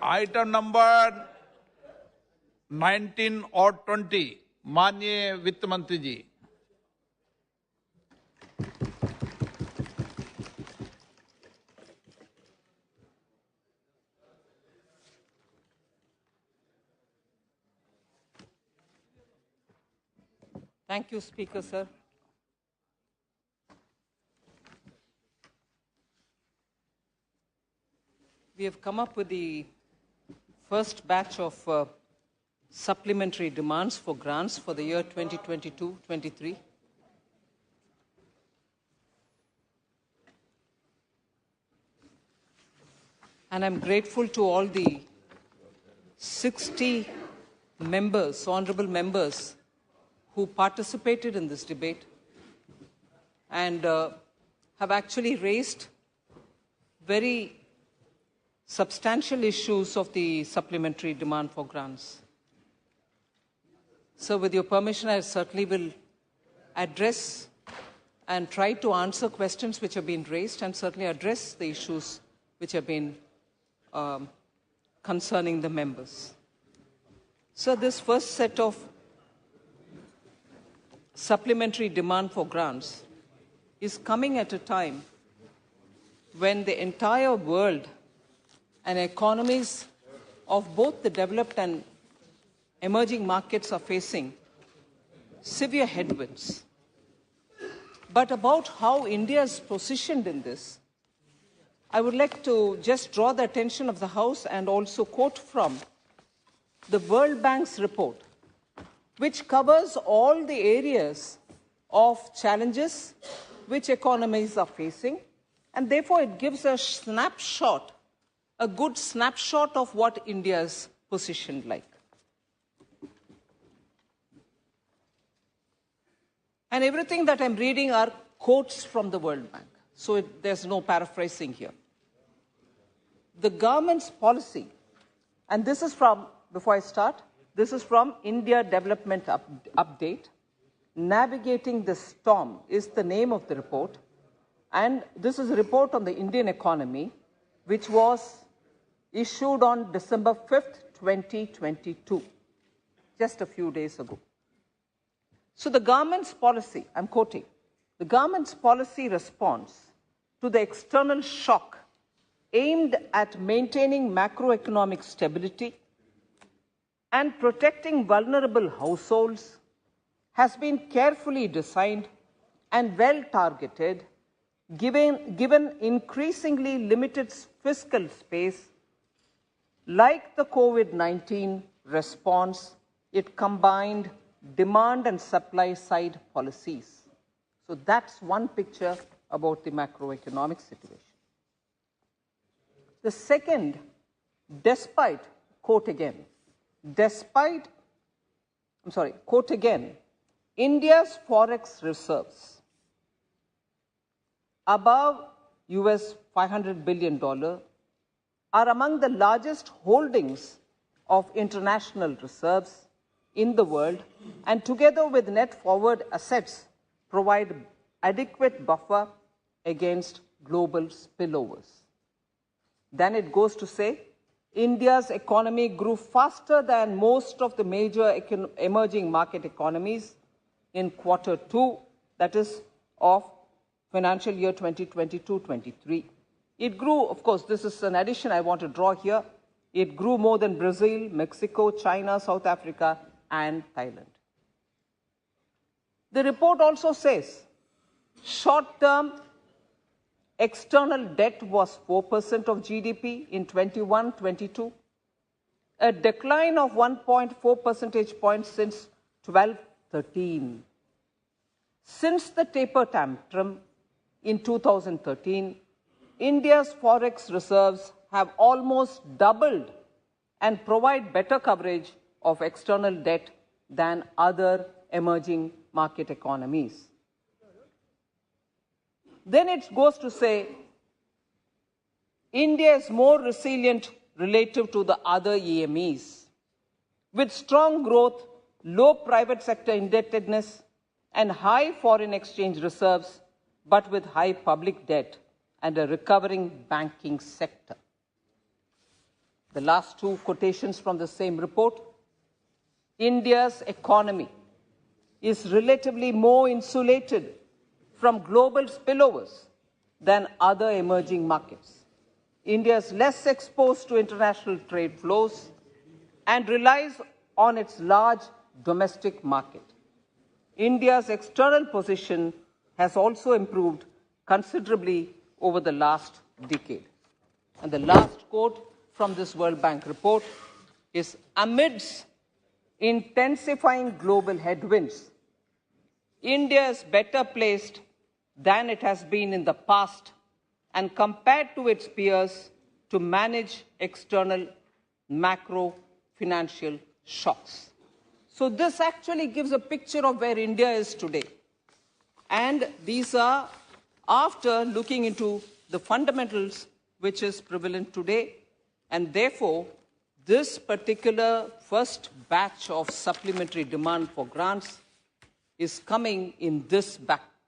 Item number 19 or 20, माननीय वित्त मंत्री जी. Thank you, Speaker, sir. We have come up with the first batch of supplementary demands for grants for the year 2022-23. And I'm grateful to all the 60 members, honorable members, who participated in this debate and have actually raised very substantial issues of the supplementary demand for grants. So with your permission, I certainly will address and try to answer questions which have been raised and certainly address the issues which have been concerning the members. So this first set of supplementary demand for grants is coming at a time when the entire world and economies of both the developed and emerging markets are facing severe headwinds. But about how India is positioned in this, I would like to just draw the attention of the House and also quote from the World Bank's report, which covers all the areas of challenges which economies are facing, and therefore it gives a snapshot, a good snapshot of what India is positioned like. And everything that I'm reading are quotes from the World Bank, so there's no paraphrasing here. The government's policy, and this is from, before I start, this is from India Development Update. Navigating the Storm is the name of the report. And this is a report on the Indian economy, which was issued on December 5th, 2022, just a few days ago. So the government's policy, I'm quoting, the government's policy response to the external shock aimed at maintaining macroeconomic stability and protecting vulnerable households has been carefully designed and well targeted, given increasingly limited fiscal space. Like the COVID-19 response, it combined demand and supply side policies. So that's one picture about the macroeconomic situation. The second, despite, quote again, quote again, India's forex reserves above US $500 billion are among the largest holdings of international reserves in the world, and together with net forward assets provide adequate buffer against global spillovers. Then it goes to say, India's economy grew faster than most of the major emerging market economies in Q2, that is, of financial year 2022-23. It grew, of course, this is an addition I want to draw here, it grew more than Brazil, Mexico, China, South Africa, and Thailand. The report also says, short-term external debt was 4% of GDP in 21-22, a decline of 1.4 percentage points since 12-13. Since the taper tantrum in 2013, India's forex reserves have almost doubled and provide better coverage of external debt than other emerging market economies. Then it goes to say, India is more resilient relative to the other EMEs, with strong growth, low private sector indebtedness, and high foreign exchange reserves, but with high public debt and a recovering banking sector. The last two quotations from the same report. India's economy is relatively more insulated from global spillovers than other emerging markets. India is less exposed to international trade flows and relies on its large domestic market. India's external position has also improved considerably over the last decade. And the last quote from this World Bank report is, amidst intensifying global headwinds, India is better placed than it has been in the past and compared to its peers to manage external macro financial shocks. So this actually gives a picture of where India is today. And these are after looking into the fundamentals which is prevalent today. And therefore, this particular first batch of supplementary demand for grants is coming in this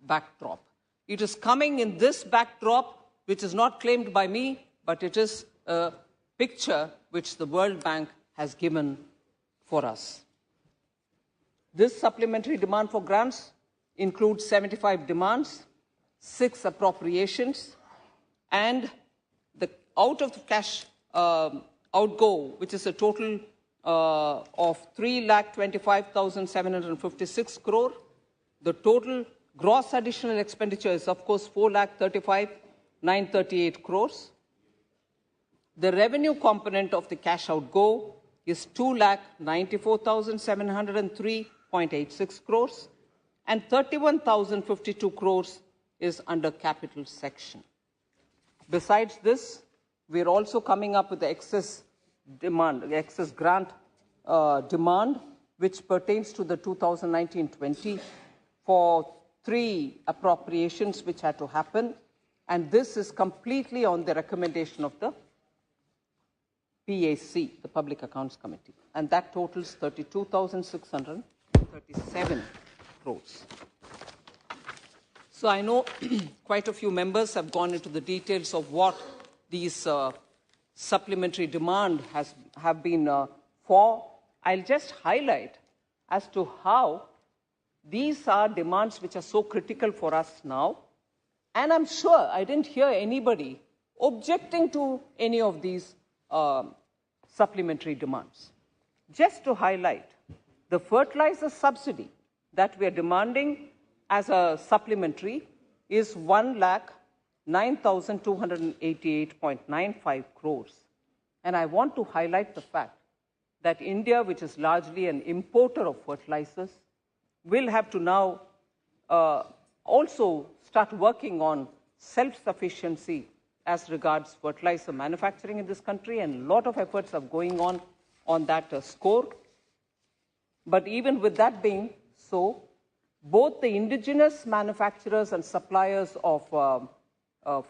backdrop. It is coming in this backdrop, which is not claimed by me, but it is a picture which the World Bank has given for us. This supplementary demand for grants includes 75 demands, 6 appropriations, and the out of the cash outgo, which is a total of 3,25,756 crore. The total gross additional expenditure is, of course, 4,35,938 crores. The revenue component of the cash outgo is 2,94,703.86 crores, and 31,052 crores is under capital section. Besides this, we are also coming up with the excess demand, the excess grant demand, which pertains to the 2019-20 for 3 appropriations which had to happen. And this is completely on the recommendation of the PAC, the Public Accounts Committee. And that totals 32,637 crores. So I know quite a few members have gone into the details of what these supplementary demand have been for. I'll just highlight as to how these are demands which are so critical for us now. And I'm sure I didn't hear anybody objecting to any of these supplementary demands. Just to highlight, the fertilizer subsidy that we are demanding as a supplementary is 1,09,288.95 crores. And I want to highlight the fact that India, which is largely an importer of fertilizers, will have to now also start working on self-sufficiency as regards fertilizer manufacturing in this country, and a lot of efforts are going on that score. But even with that being so, both the indigenous manufacturers and suppliers of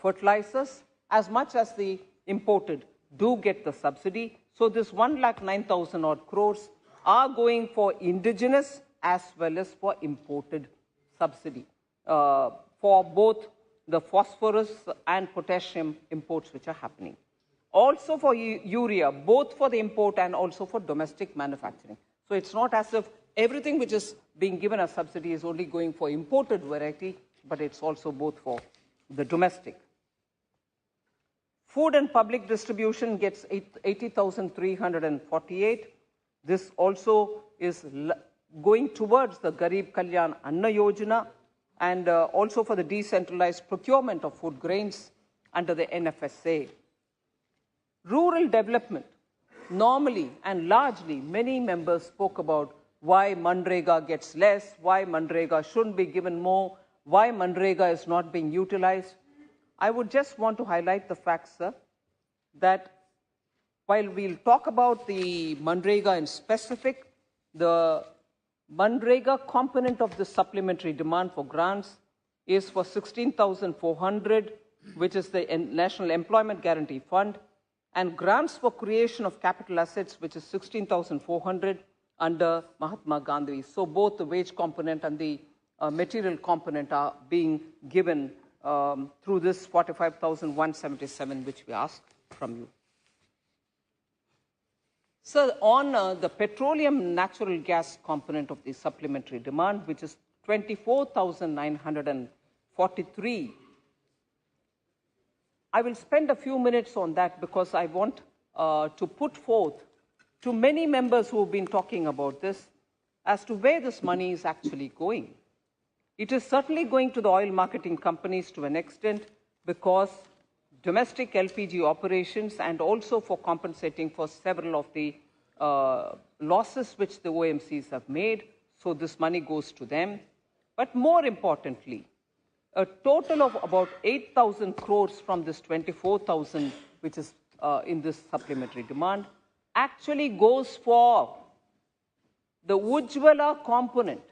fertilizers, as much as the imported, do get the subsidy. So this 1,09,000 odd crores are going for indigenous as well as for imported subsidy for both the phosphorus and potassium imports which are happening. Also for urea, both for the import and also for domestic manufacturing. So it's not as if everything which is being given as subsidy is only going for imported variety, but it's also both for the domestic. Food and public distribution gets 80,348. This also is going towards the Garib Kalyan Anna Yojana, and also for the decentralized procurement of food grains under the NFSA. Rural development, normally and largely, many members spoke about why Manrega gets less, why Manrega shouldn't be given more, why Manrega is not being utilized. I would just want to highlight the fact, sir, that while we'll talk about the Manrega in specific, the Manrega component of the supplementary demand for grants is for 16,400, which is the National Employment Guarantee Fund, and grants for creation of capital assets, which is 16,400 under Mahatma Gandhi. So both the wage component and the material component are being given through this 45,177, which we ask from you. So on the petroleum natural gas component of the supplementary demand, which is 24,943, I will spend a few minutes on that because I want to put forth to many members who have been talking about this as to where this money is actually going. It is certainly going to the oil marketing companies to an extent because domestic LPG operations and also for compensating for several of the losses which the OMCs have made. So this money goes to them. But more importantly, a total of about 8,000 crores from this 24,000, which is in this supplementary demand, actually goes for the Ujjwala component,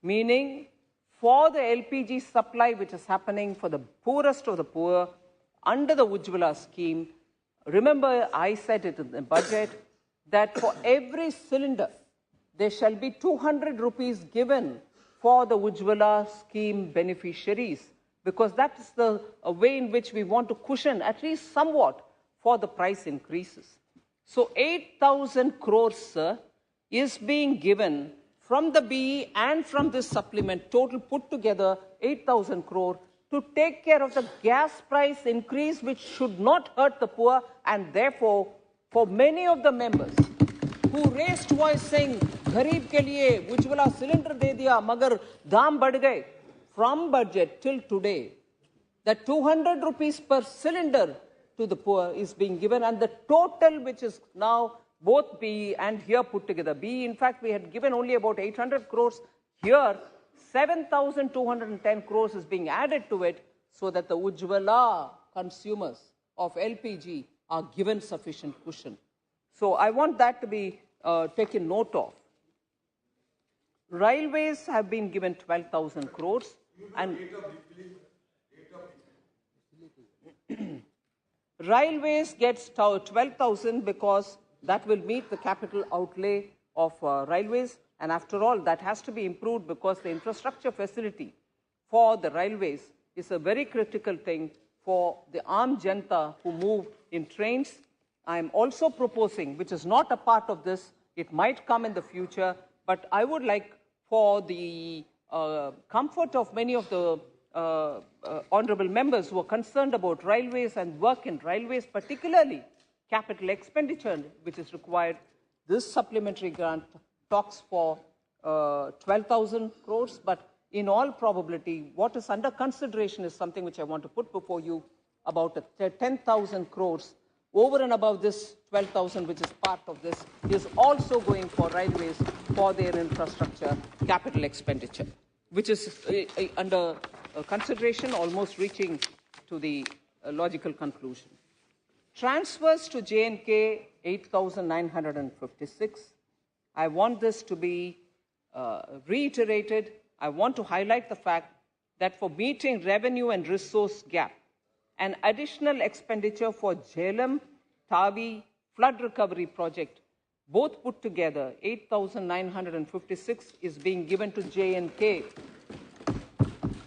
meaning for the LPG supply which is happening for the poorest of the poor under the Ujjwala scheme. Remember, I said it in the budget that for every cylinder, there shall be 200 rupees given for the Ujjwala scheme beneficiaries, because that is the way in which we want to cushion at least somewhat for the price increases. So 8,000 crores, sir, is being given from the BE and from this supplement, total put together 8,000 crore, to take care of the gas price increase, which should not hurt the poor. And therefore, for many of the members who raised voice saying, Gharib ke liye Ujjwala cylinder de diya, magar daam badh gaye, from budget till today, that 200 rupees per cylinder to the poor is being given, and the total which is now both BE and here put together. BE, in fact, we had given only about 800 crores. Here, 7,210 crores is being added to it so that the Ujjwala consumers of LPG are given sufficient cushion. So I want that to be taken note of. Railways have been given 12,000 crores. And Railways gets 12,000 because that will meet the capital outlay of railways. And after all, that has to be improved because the infrastructure facility for the railways is a very critical thing for the Aam Janta who move in trains. I am also proposing, which is not a part of this, it might come in the future, but I would like, for the comfort of many of the honorable members who are concerned about railways and work in railways, particularly capital expenditure which is required, this supplementary grant talks for 12,000 crores, but in all probability, what is under consideration is something which I want to put before you, about 10,000 crores over and above this 12,000, which is part of this, is also going for railways for their infrastructure capital expenditure, which is under consideration, almost reaching to the logical conclusion. Transfers to J&K, 8,956. I want this to be reiterated. I want to highlight the fact that for meeting revenue and resource gap, an additional expenditure for Jhelum Tavi flood recovery project, both put together, 8,956 is being given to J&K.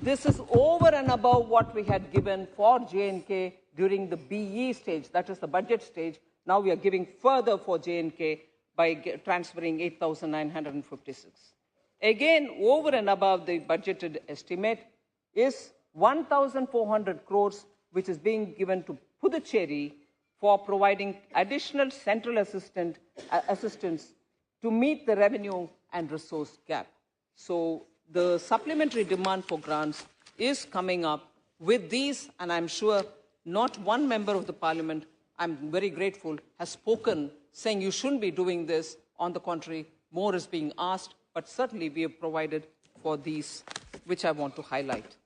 This is over and above what we had given for J&K during the BE stage, that is the budget stage. Now we are giving further for J&K by transferring 8,956. Again, over and above the budgeted estimate is 1,400 crores, which is being given to Puducherry for providing additional central assistance to meet the revenue and resource gap. So the supplementary demand for grants is coming up with these, and I'm sure not one member of the parliament, I'm very grateful, has spoken saying you shouldn't be doing this. On the contrary, more is being asked, but certainly we have provided for these, which I want to highlight.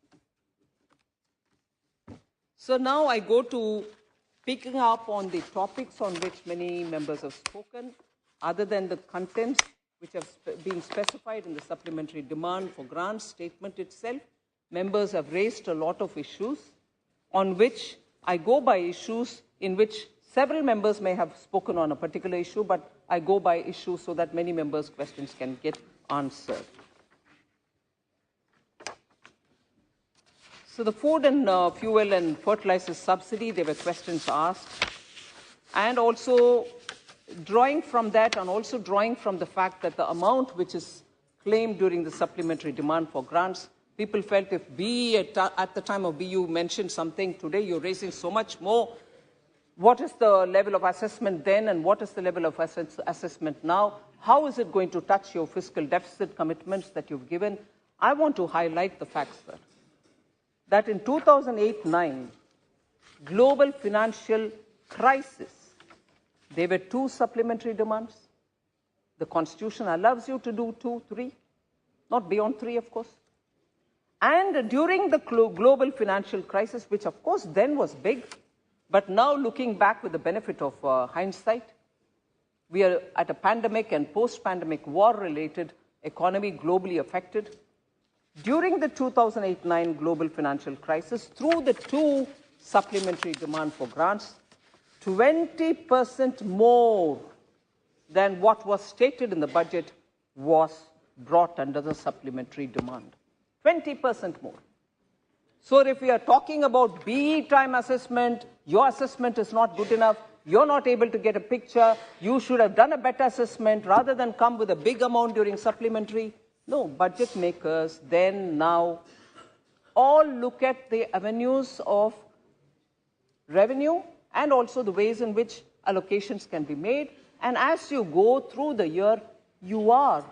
So now I go to picking up on the topics on which many members have spoken, other than the contents which have been specified in the supplementary demand for grants statement itself. Members have raised a lot of issues on which I go by issues in which several members may have spoken on a particular issue, but I go by issues so that many members' questions can get answered. So the food and fuel and fertilizer subsidy, there were questions asked. And also drawing from that and also drawing from the fact that the amount which is claimed during the supplementary demand for grants, people felt if BE at the time of BE you mentioned something, today you're raising so much more. What is the level of assessment then and what is the level of assessment now? How is it going to touch your fiscal deficit commitments that you've given? I want to highlight the facts, sir, that in 2008-9, global financial crisis, there were 2 supplementary demands. The Constitution allows you to do 2, 3, not beyond 3, of course. And during the global financial crisis, which of course then was big, but now looking back with the benefit of hindsight, we are at a pandemic and post-pandemic war-related economy globally affected. During the 2008-9 global financial crisis, through the 2 supplementary demand for grants, 20% more than what was stated in the budget was brought under the supplementary demand. 20% more. So if we are talking about BE time assessment, your assessment is not good enough, you're not able to get a picture, you should have done a better assessment rather than come with a big amount during supplementary. No, budget makers then, now, all look at the avenues of revenue and also the ways in which allocations can be made. And as you go through the year, you are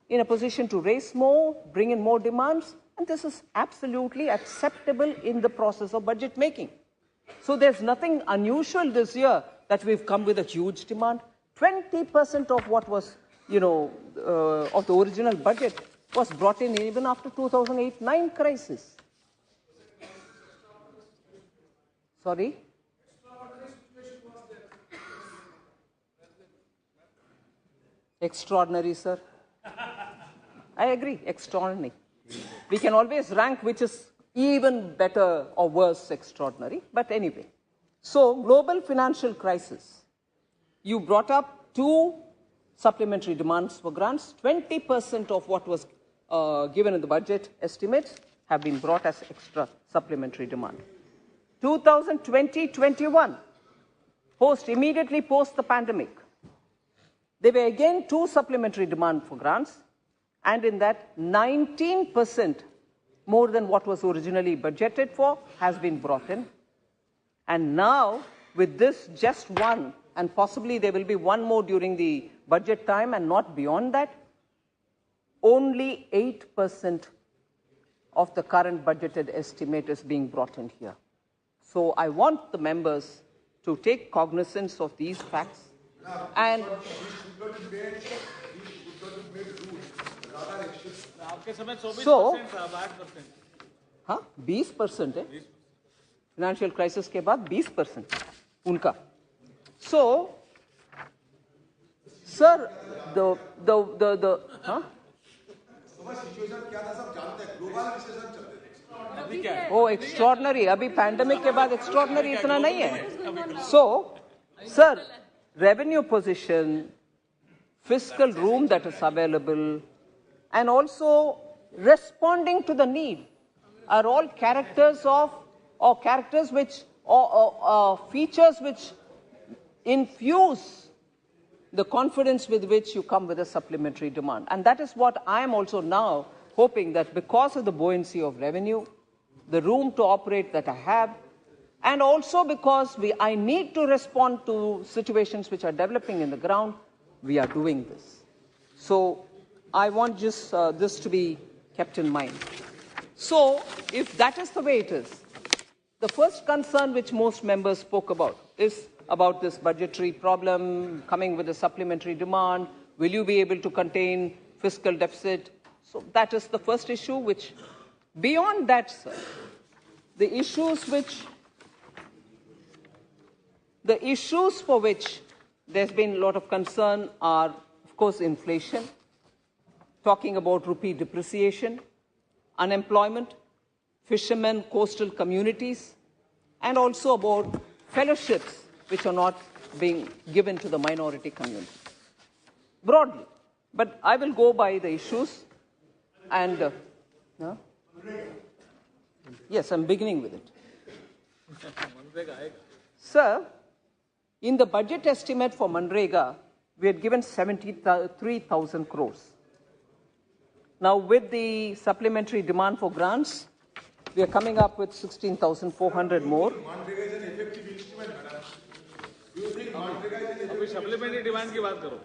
in a position to raise more, bring in more demands, and this is absolutely acceptable in the process of budget making. So there's nothing unusual this year that we've come with a huge demand. 20% of what was, of the original budget was brought in even after 2008-9 crisis. Sorry? Extraordinary, sir. I agree, extraordinary. We can always rank which is even better or worse extraordinary, but anyway. So, global financial crisis. You brought up 2 supplementary demands for grants. 20% of what was given in the budget estimates have been brought as extra supplementary demand. 2020-21, immediately post the pandemic, there were again 2 supplementary demands for grants, and in that 19% more than what was originally budgeted for has been brought in. And now, with this just 1, and possibly there will be 1 more during the budget time and not beyond that, only 8% of the current budgeted estimate is being brought in here. So I want the members to take cognizance of these facts. And so, 20% है financial crisis के बाद 20% उनका. So, sir, Oh, extraordinary. अभी pandemic के बाद extraordinary इतना नहीं है. So, sir, revenue position, fiscal room that is available, and also responding to the need are all characters of, or characters which, or features which infuse the confidence with which you come with a supplementary demand. And that is what I am also now hoping, that because of the buoyancy of revenue, the room to operate that I have, and also because I need to respond to situations which are developing in the ground, we are doing this. So I want just this to be kept in mind. So if that is the way it is, the first concern which most members spoke about is about this budgetary problem, coming with a supplementary demand. Will you be able to contain fiscal deficit? So that is the first issue, which beyond that, sir, the issues for which there's been a lot of concern are, of course, inflation, talking about rupee depreciation, unemployment, fishermen, coastal communities, and also about fellowships which are not being given to the minority community. Broadly. But I will go by the issues and... Yes, I'm beginning with it. Sir, In the budget estimate for Manrega, we had given 73,000 crores. Now, with the supplementary demand for grants, we are coming up with 16,400 more. Manrega is an effective instrument, madam. Do you think Manrega is an effective supplementary demand की बात करो?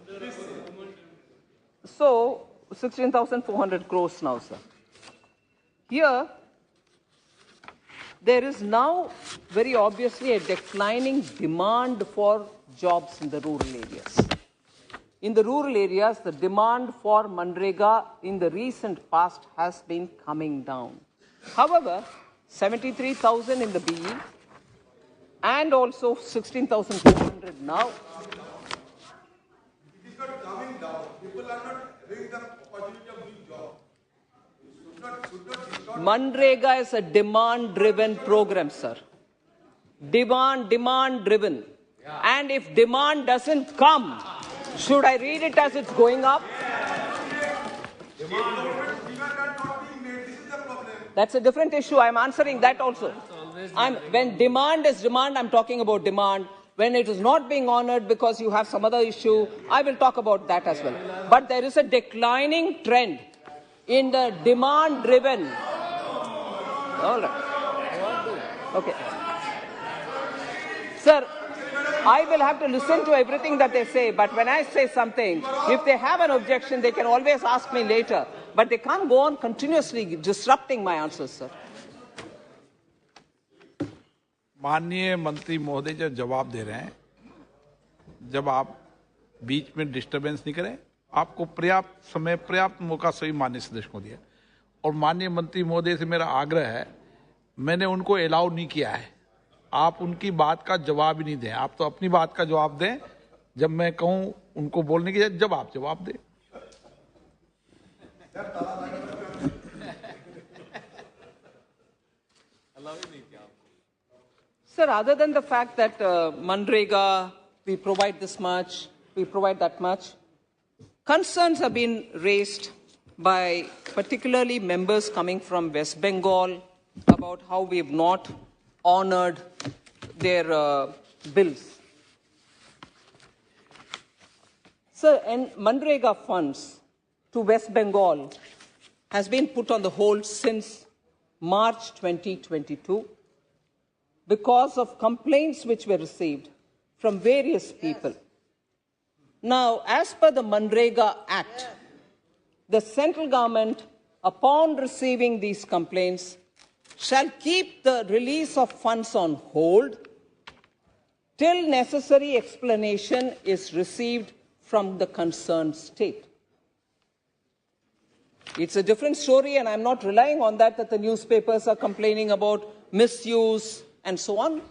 So, 16,400 crores now, sir. Here, there is now very obviously a declining demand for jobs in the rural areas. In the rural areas, the demand for Manrega in the recent past has been coming down. However, 73,000 in the BE and also 16,400 now. It is not coming down. People are not having the opportunity of doing job. Should not distort. Manrega is a demand-driven program, sir. Demand-driven. And if demand doesn't come, should I read it as it's going up? That's a different issue. I'm answering that also. When demand is demand, I'm talking about demand. When it is not being honored because you have some other issue, I will talk about that as well. But there is a declining trend in the demand-driven. All right. Okay. Sir, I will have to listen to everything that they say, but when I say something, if they have an objection, they can always ask me later. But they can't go on continuously disrupting my answers, sir. माननीय मंत्री महोदय जब जवाब दे रहे हैं, जब आप बीच में डिस्टरबेंस नहीं करें, आपको पर्याप्त समय पर्याप्त मौका सभी माननीय सदस्य को दिया और माननीय मंत्री महोदय से मेरा आग्रह है, मैंने उनको अलाउ नहीं किया है, आप उनकी बात का जवाब ही नहीं दें, आप तो अपनी बात का जवाब दें, जब मैं कहूं उनको बोलने की जब आप जवाब दें. Sir, other than the fact that Manrega, we provide this much, we provide that much, concerns have been raised by particularly members coming from West Bengal about how we have not honored their bills. Sir, and Manrega funds to West Bengal has been put on the hold since March 2022 because of complaints which were received from various people. Now, as per the Manrega Act, the central government, upon receiving these complaints, shall keep the release of funds on hold till necessary explanation is received from the concerned state. It's a different story, and I'm not relying on that the newspapers are complaining about misuse and so on.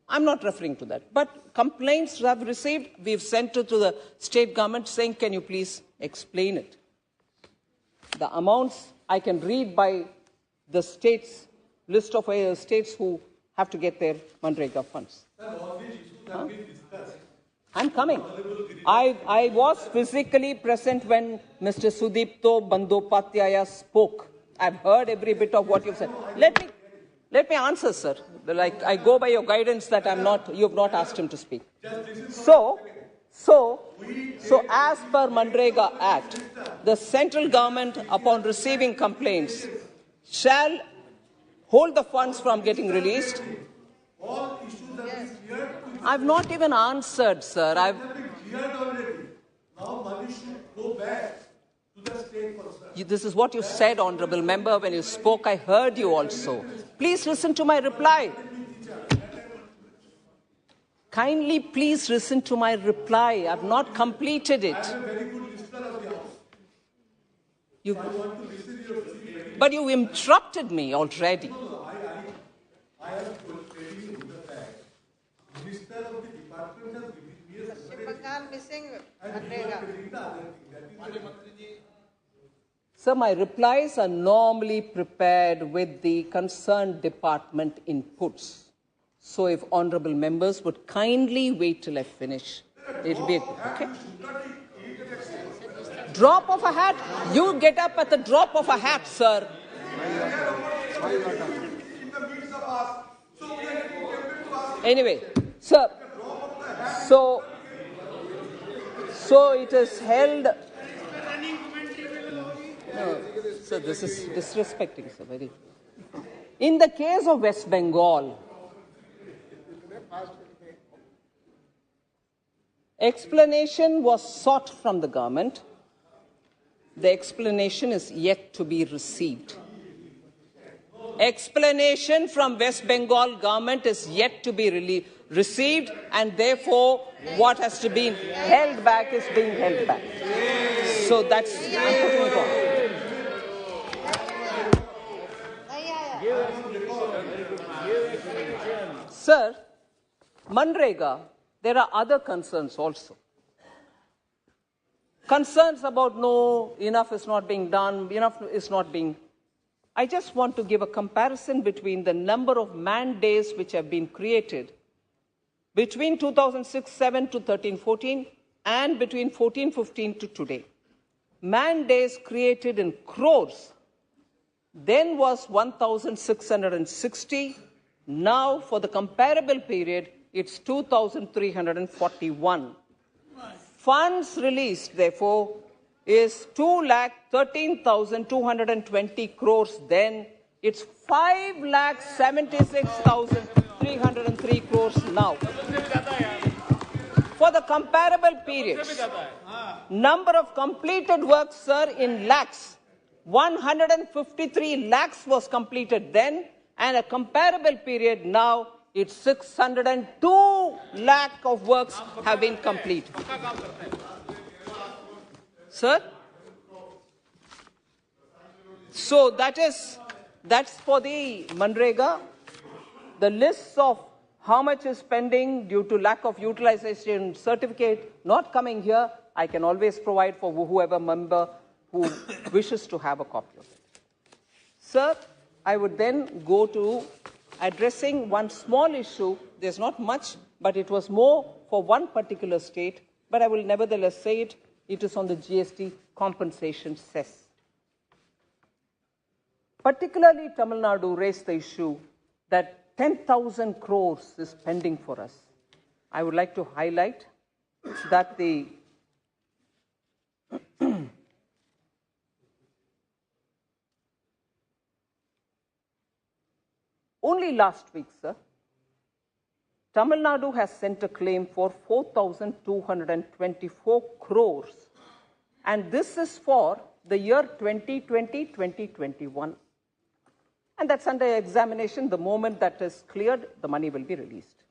I'm not referring to that. But complaints have received, we've sent it to the state government saying, can you please explain it? The amounts I can read by the states, list of states who have to get their Manrega funds. I'm coming. I was physically present when Mr. Sudipto Bandyopadhyaya spoke. I've heard every bit of what you've said. Let me answer, sir. Like, I go by your guidance that you have not asked him to speak. So as per Manrega Act, the central government, upon receiving complaints, shall hold the funds from getting released. All issues have been cleared. I've not even answered, sir. Have been cleared already. Now money should go back to the state for. This is what you said, Honorable Member, when you spoke. I heard you also. Please listen to my reply. Kindly please listen to my reply. I've not completed it. I am a very good listener of the house. You, I want to listen to your speech. but you interrupted me already. I am telling you the fact. Minister of the department has given me a West Bengal missing and we are Manrega. telling the other thing. That is the Sir, my replies are normally prepared with the concerned department inputs. So if honorable members would kindly wait till I finish, it'll be okay. Drop of a hat? You get up at the drop of a hat, sir. Anyway, sir, So it is held. No, so this is disrespecting, sir. Very. In the case of West Bengal, explanation was sought from the government. The explanation is yet to be received. Explanation from West Bengal government is yet to be received, and therefore what has to be held back is being held back. So that's, I'm putting it on. Sir, Manrega, there are other concerns also. Concerns about no, enough is not being done, enough is not being. I just want to give a comparison between the number of man days which have been created between 2006-7 to 13-14 and between 14-15 to today. Man days created in crores then was 1,660. Now, for the comparable period, it's 2,341. Funds released, therefore, is 2,13,220 crores then. It's 5,76,303 crores now. For the comparable periods, number of completed works, sir, in lakhs. 153 lakhs was completed then, and a comparable period now, it's 602 lakh of works have been completed. Sir? So that's for the Manrega. The lists of how much is pending due to lack of utilization certificate not coming here, I can always provide for whoever member who wishes to have a copy of it. Sir, I would then go to addressing one small issue. There's not much, but it was more for one particular state, but I will nevertheless say it. It is on the GST compensation cess. Particularly, Tamil Nadu raised the issue that 10,000 crores is pending for us. I would like to highlight that the only last week, sir, Tamil Nadu has sent a claim for 4,224 crores. And this is for the year 2020-2021. And that's under examination. The moment that is cleared, the money will be released.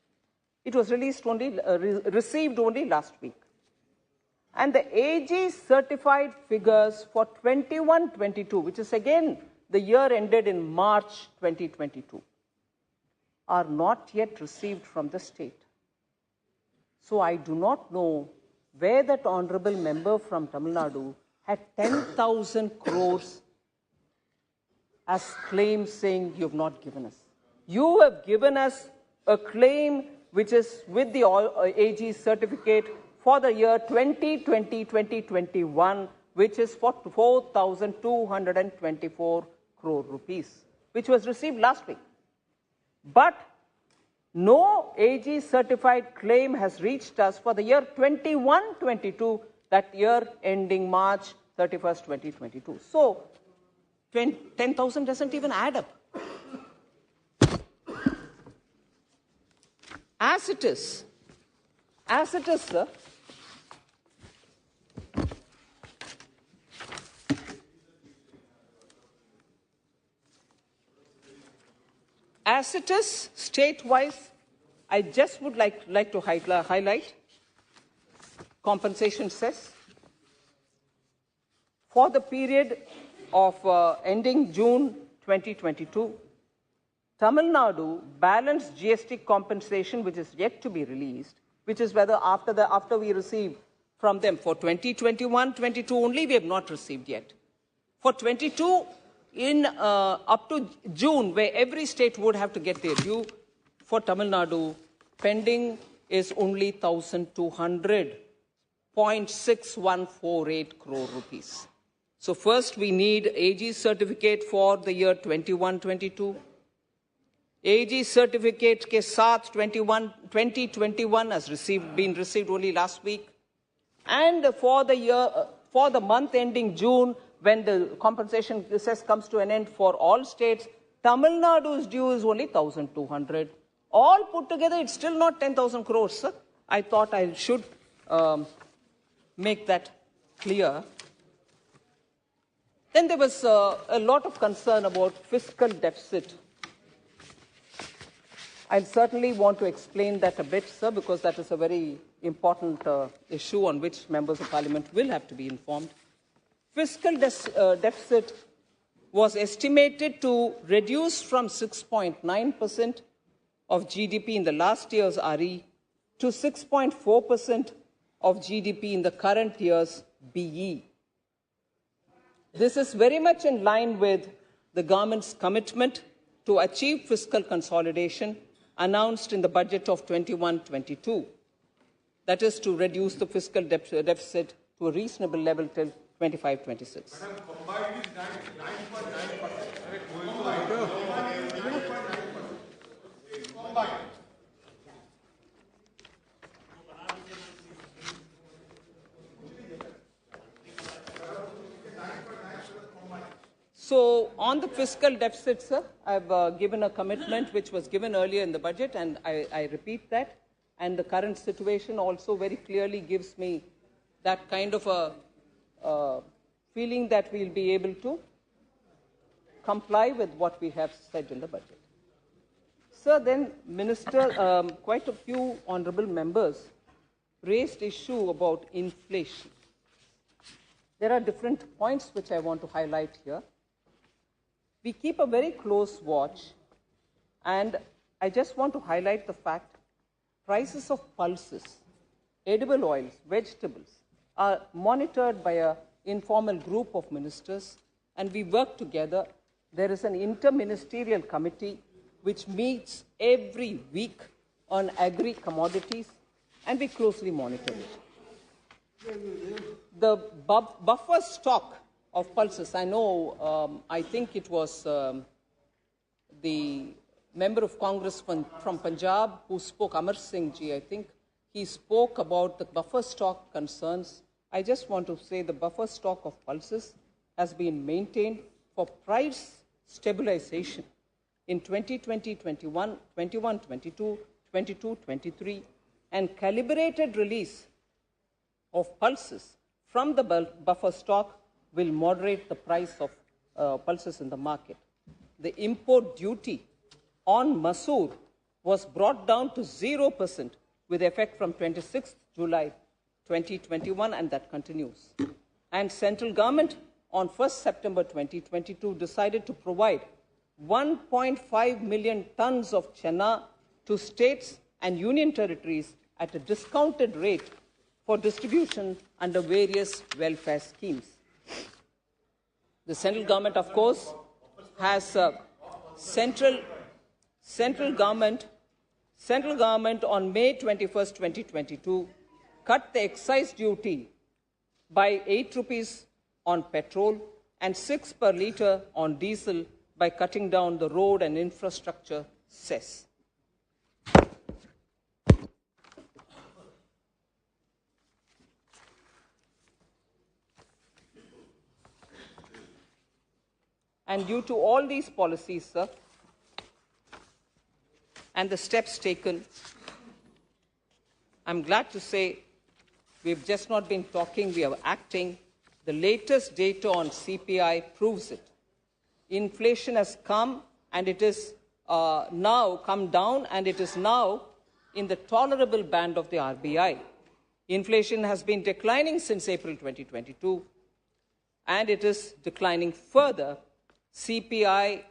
It was released only, received only last week. And the AG certified figures for 21-22, which is again the year ended in March 2022, are not yet received from the state. So I do not know where that honorable member from Tamil Nadu had 10,000 crores as claims saying you have not given us. You have given us a claim which is with the AG certificate for the year 2020-2021, which is for 4,224 crore rupees, which was received last week. But no AG certified claim has reached us for the year 21-22, that year ending March 31st, 2022. So 10,000 doesn't even add up. As it is, sir, as it is, state-wise, I just would like to highlight compensation cess. For the period of ending June 2022, Tamil Nadu balanced GST compensation, which is yet to be released, which is whether after we receive from them for 2021-22 only, we have not received yet. For 22, in up to June, where every state would have to get their due, for Tamil Nadu, pending is only 1,200.6148 crore rupees. So first we need AG certificate for the year 21-22. AG certificate के साथ 2021 has been received only last week. And for the month ending June, when the compensation recess comes to an end for all states, Tamil Nadu's due is only 1,200. All put together, it's still not 10,000 crores, sir. I thought I should make that clear. Then there was a lot of concern about fiscal deficit. I certainly want to explain that a bit, sir, because that is a very important issue on which members of parliament will have to be informed. Fiscal deficit was estimated to reduce from 6.9% of GDP in the last year's RE to 6.4% of GDP in the current year's BE. This is very much in line with the government's commitment to achieve fiscal consolidation announced in the budget of 21-22. That is to reduce the fiscal deficit to a reasonable level till 25-26. So on the fiscal deficit, sir, I've given a commitment which was given earlier in the budget, and I repeat that. And the current situation also very clearly gives me that kind of a feeling that we'll be able to comply with what we have said in the budget. Sir, then Minister, quite a few honorable members raised issue about inflation. There are different points which I want to highlight here. We keep a very close watch, and I just want to highlight the fact prices of pulses, edible oils, vegetables are monitored by an informal group of ministers, and we work together. There is an inter-ministerial committee which meets every week on agri-commodities, and we closely monitor it. The buffer stock of pulses, I know, I think it was the member of Congress from Punjab who spoke, Amar Singh ji, I think, he spoke about the buffer stock concerns. I just want to say the buffer stock of pulses has been maintained for price stabilization in 2020-21, 21-22, 22-23, and calibrated release of pulses from the buffer stock will moderate the price of pulses in the market. The import duty on masoor was brought down to 0% with effect from 26th July 2021, and that continues. And central government on 1st September 2022 decided to provide 1.5 million tons of chana to states and union territories at a discounted rate for distribution under various welfare schemes. The central government, of course, has central government on May 21st, 2022, cut the excise duty by 8 rupees on petrol and 6 per litre on diesel by cutting down the road and infrastructure cess. And due to all these policies, sir, and the steps taken, I'm glad to say we've just not been talking, we are acting. The latest data on CPI proves it. Inflation has come, and it is now come down, and it is now in the tolerable band of the RBI. Inflation has been declining since April 2022, and it is declining further. CPI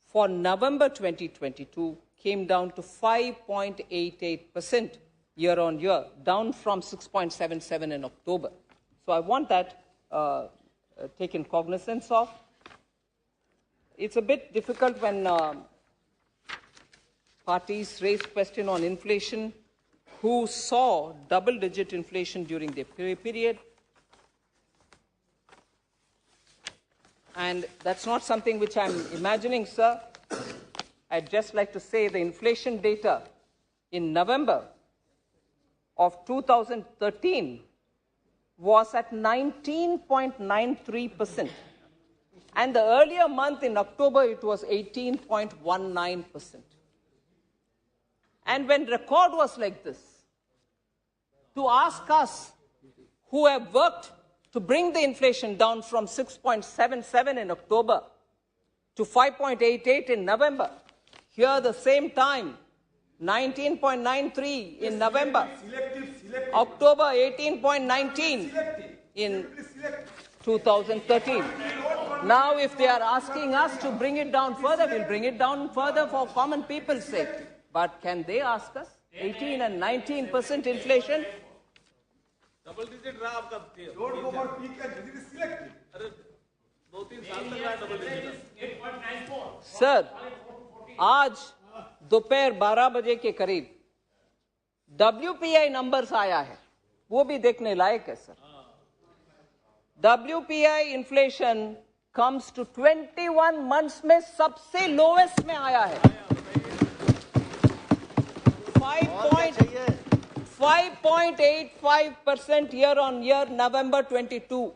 for November 2022 came down to 5.88% year on year, down from 6.77 in October. So I want that taken cognizance of. It's a bit difficult when parties raise question on inflation who saw double-digit inflation during the period. And that's not something which I'm imagining, sir. I'd just like to say the inflation data in November of 2013 was at 19.93%. And the earlier month in October, it was 18.19%. And when record was like this, to ask us who have worked to bring the inflation down from 6.77 in October to 5.88 in November, here the same time, 19.93 in November, October 18.19 in 2013. Now, if they are asking us to bring it down further, we'll bring it down further for common people's sake. But can they ask us? 18 and 19% inflation? Double digit रहा आपका Don't go for peak and it is selective. अरे 2-3 साल तक रहा double digit 8.94 sir आज दोपहर 12 बजे के करीब WPI नंबर्स आया है, वो भी देखने लायक है sir. WPI inflation comes to 21 months में सबसे लोएस्ट में आया है. 5.85% year on year, November 22.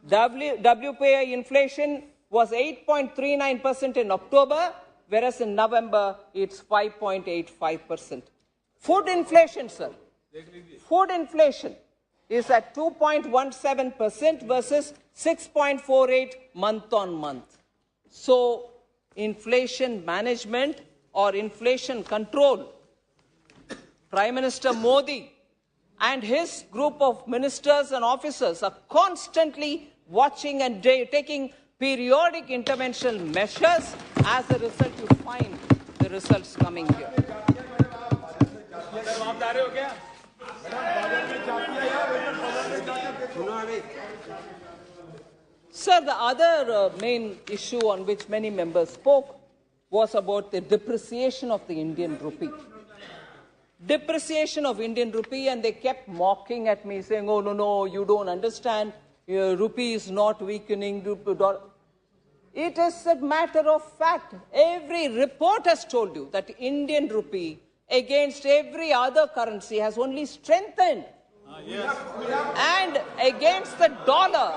WPI inflation was 8.39% in October, whereas in November it's 5.85%. Food inflation, sir. Food inflation is at 2.17% versus 6.48 month on month. So, inflation management or inflation control, Prime Minister Modi and his group of ministers and officers are constantly watching and taking periodic intervention measures. As a result, you find the results coming here. Sir, the other main issue on which many members spoke was about the depreciation of the Indian rupee. Depreciation of Indian rupee, and they kept mocking at me, saying, oh, no, you don't understand, rupee is not weakening. It is a matter of fact. Every report has told you that Indian rupee against every other currency has only strengthened. Yes. And against the dollar,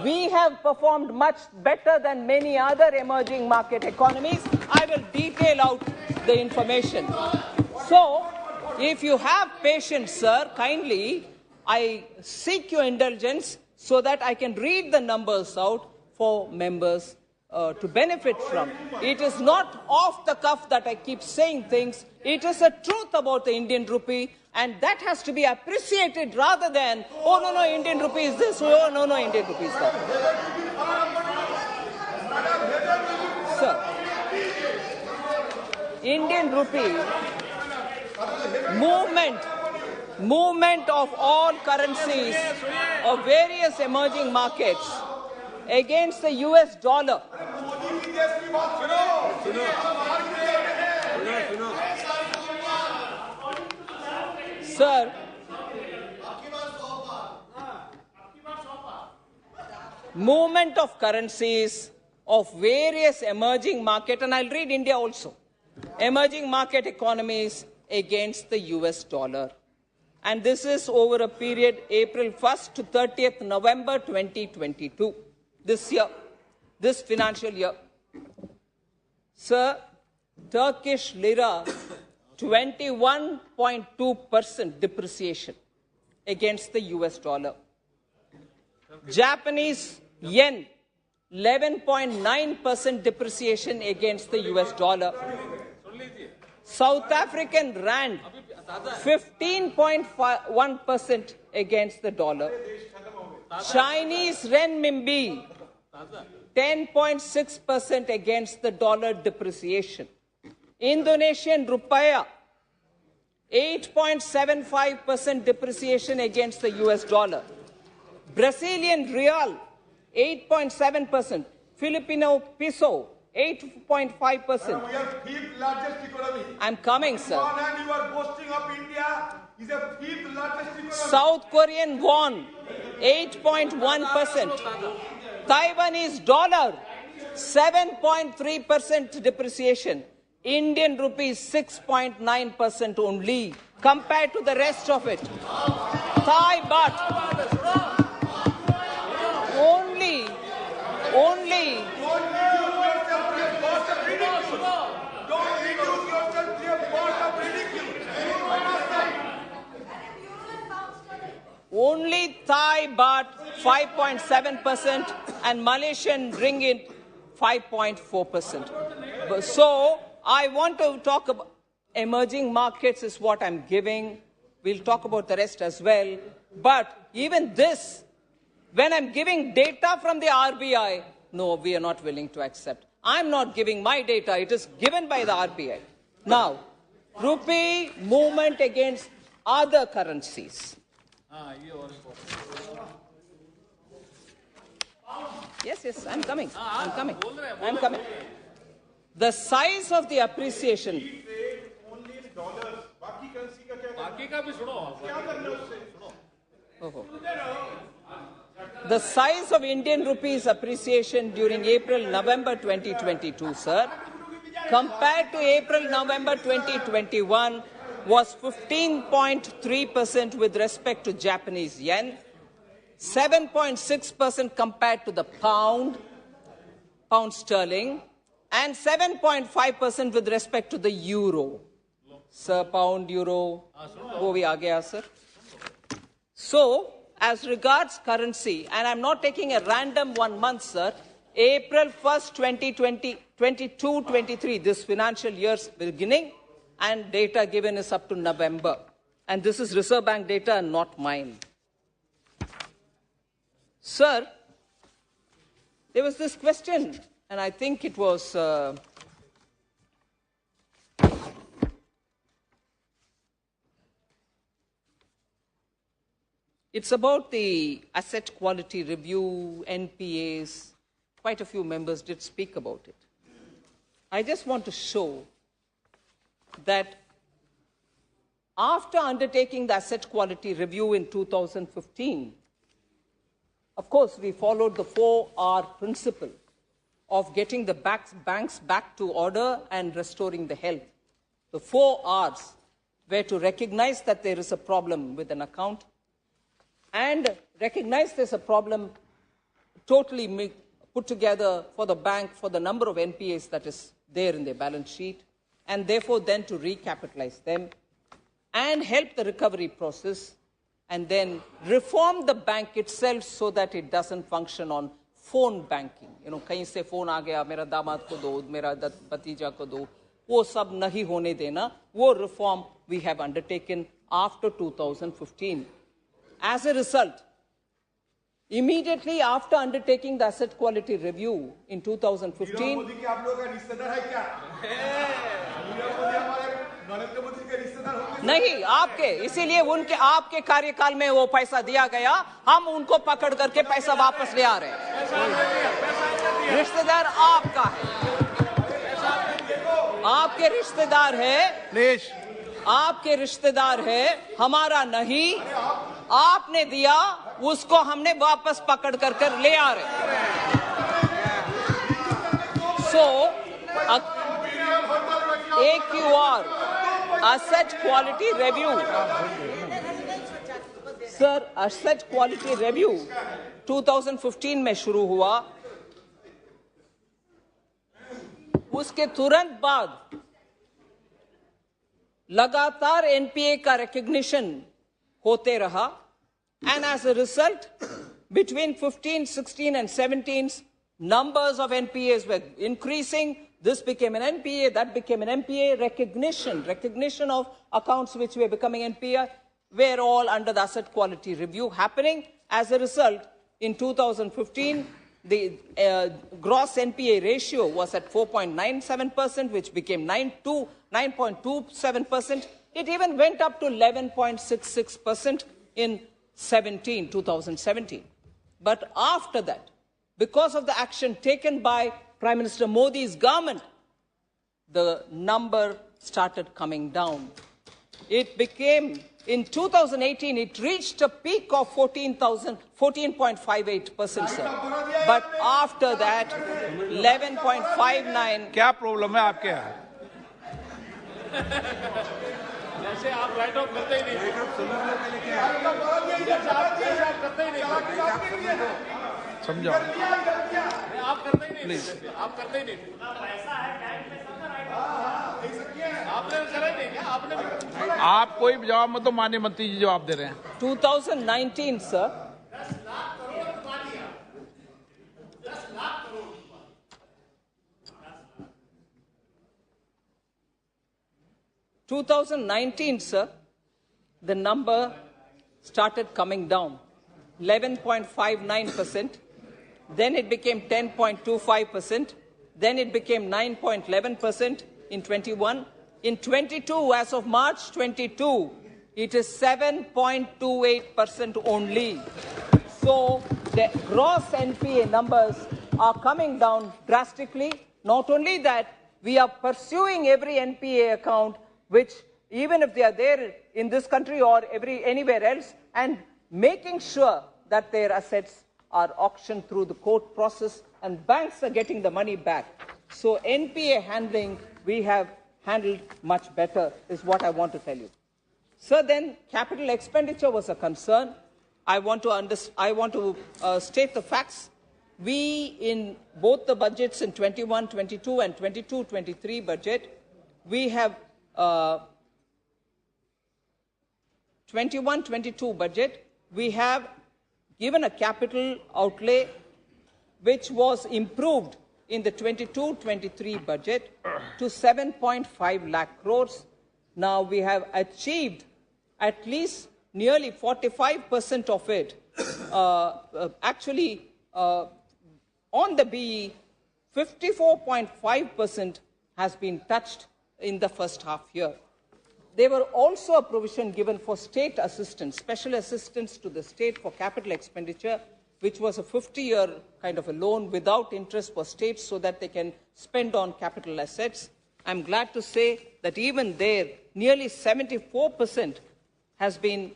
we have performed much better than many other emerging market economies. I will detail out the information. So, if you have patience, sir, kindly, I seek your indulgence so that I can read the numbers out for members to benefit from. It is not off the cuff that I keep saying things. It is a truth about the Indian rupee, and that has to be appreciated rather than, oh, no, Indian rupee is this, oh, no, Indian rupee is that. Sir, Indian rupee, movement of all currencies of various emerging markets against the US dollar. Sir, movement of currencies of various emerging market, and I'll read India also, emerging market economies against the US dollar. And this is over a period April 1st to 30th November 2022, this year, this financial year. Sir, Turkish lira, 21.2% depreciation against the US dollar. Japanese yen, 11.9% depreciation against the US dollar. South African rand, 15.1% against the dollar. Chinese renminbi, 10.6% against the dollar depreciation. Indonesian rupiah, 8.75% depreciation against the US dollar. Brazilian real, 8.7%. Filipino peso, 8.5%. We are fifth largest economy. I'm coming, sir. And you are boasting of India is the fifth largest economy. South Korean won, 8.1%. Taiwanese dollar, 7.3% depreciation. Indian rupees, 6.9% only, compared to the rest of it. Thai baht, only. Don't reduce yourself to a part of ridicule. Only Thai baht 5.7% and Malaysian ringgit 5.4%. So I want to talk about emerging markets is what I'm giving. We'll talk about the rest as well. But even this, when I'm giving data from the RBI, no, we are not willing to accept. I'm not giving my data. It is given by the RBI. Now, rupee movement against other currencies. Yes, I'm coming. The size of the appreciation. Only in dollars. बाकी currency का क्या करना? बाकी का भी सुनो क्या करना उससे? The size of Indian rupees appreciation during April-November 2022, sir, compared to April-November 2021 was 15.3% with respect to Japanese yen, 7.6% compared to the pound sterling, and 7.5% with respect to the euro. Sir, pound, euro, wo bhi aa gaya, sir. So, as regards currency, and I'm not taking a random 1 month, sir, April 1st, 2020, 22-23, this financial year's beginning, and data given is up to November. And this is Reserve Bank data and not mine. Sir, there was this question, and I think it was... It's about the asset quality review, NPAs. Quite a few members did speak about it. I just want to show that after undertaking the asset quality review in 2015, of course, we followed the 4R principle of getting the banks back to order and restoring the health. The 4Rs were to recognize that there is a problem with an account, and recognize there's a problem totally put together for the bank for the number of NPAs that is there in their balance sheet, and therefore then to recapitalize them and help the recovery process, and then reform the bank itself so that it doesn't function on phone banking. You know, kahin se phone aa gaya, mera damad ko do, mera bhatija ko do, wo sab nahi hone dena. Wo reform we have undertaken after 2015. As a result, immediately after undertaking the asset quality review in 2015, नहीं आपके इसीलिए उनके आपके कार्यकाल में वो पैसा दिया गया, हम उनको पकड़ करके पैसा वापस ले आ रहे हैं। रिश्तेदार आपका है, आपके रिश्तेदार है, आपके रिश्तेदार है, हमारा नहीं। आपने दिया, उसको हमने वापस पकड़ कर ले आ रहे। So, AQR, asset quality review. Sir, asset quality review 2015 में शुरू हुआ। उसके तुरंत बाद लगातार NPA का recognition होते रहा, and as a result, between 15, 16 and 17, numbers of NPAs were increasing. This became an NPA, that became an NPA. Recognition of accounts which were becoming NPA were all under the asset quality review happening. As a result, in 2015, the gross NPA ratio was at 4.97%, which became 9.27%. It even went up to 11.66% in 2017. But after that, because of the action taken by Prime Minister Modi's government, the number started coming down. It became In 2018, it reached a peak of 14.58%, sir. But after that, 11.59. क्या problem है आपके यहाँ? जैसे आप right of करते ही नहीं, जैसे आप करते ही नहीं, समझाओ आप करते ही नहीं, आप करते ही नहीं, आपने करा ही नहीं क्या? आपने आप कोई जवाब मत दो, माननीय मंत्री जी जवाब दे रहे हैं. 2019, sir. (2019), sir, the number started coming down, 11.59%. Then it became 10.25%. Then it became 9.11% in 21. In 22, as of March 22, it is 7.28% only. So the gross NPA numbers are coming down drastically. Not only that, we are pursuing every NPA account, which even if they are there in this country or anywhere else, and making sure that their assets are auctioned through the court process and banks are getting the money back. So NPA handling, we have handled much better, is what I want to tell you. So then capital expenditure was a concern. I want to state the facts. We, in both the budgets in 21-22 and 22-23 budget, we have 21-22 budget, we have given a capital outlay which was improved in the 22-23 budget to 7.5 lakh crores. Now we have achieved at least nearly 45% of it. On the BE, 54.5% has been touched in the first half year. There were also a provision given for state assistance, special assistance to the state for capital expenditure, which was a 50-year kind of a loan without interest for states so that they can spend on capital assets. I'm glad to say that even there, nearly 74% has been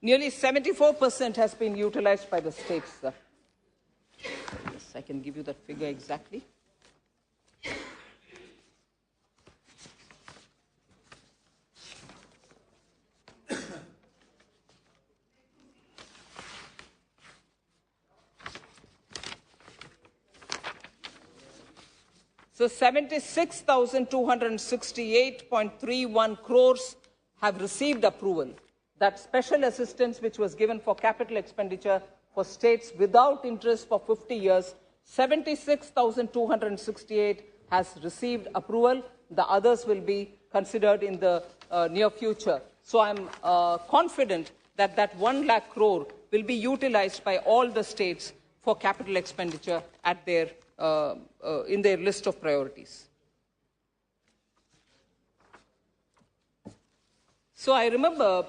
Nearly 74% has been utilized by the states, sir. Yes, I can give you that figure exactly. So 76,268.31 crores have received approval. That special assistance which was given for capital expenditure for states without interest for 50 years, 76,268 has received approval. The others will be considered in the near future. So I'm confident that that 1 lakh crore will be utilized by all the states for capital expenditure at their, in their list of priorities. So I remember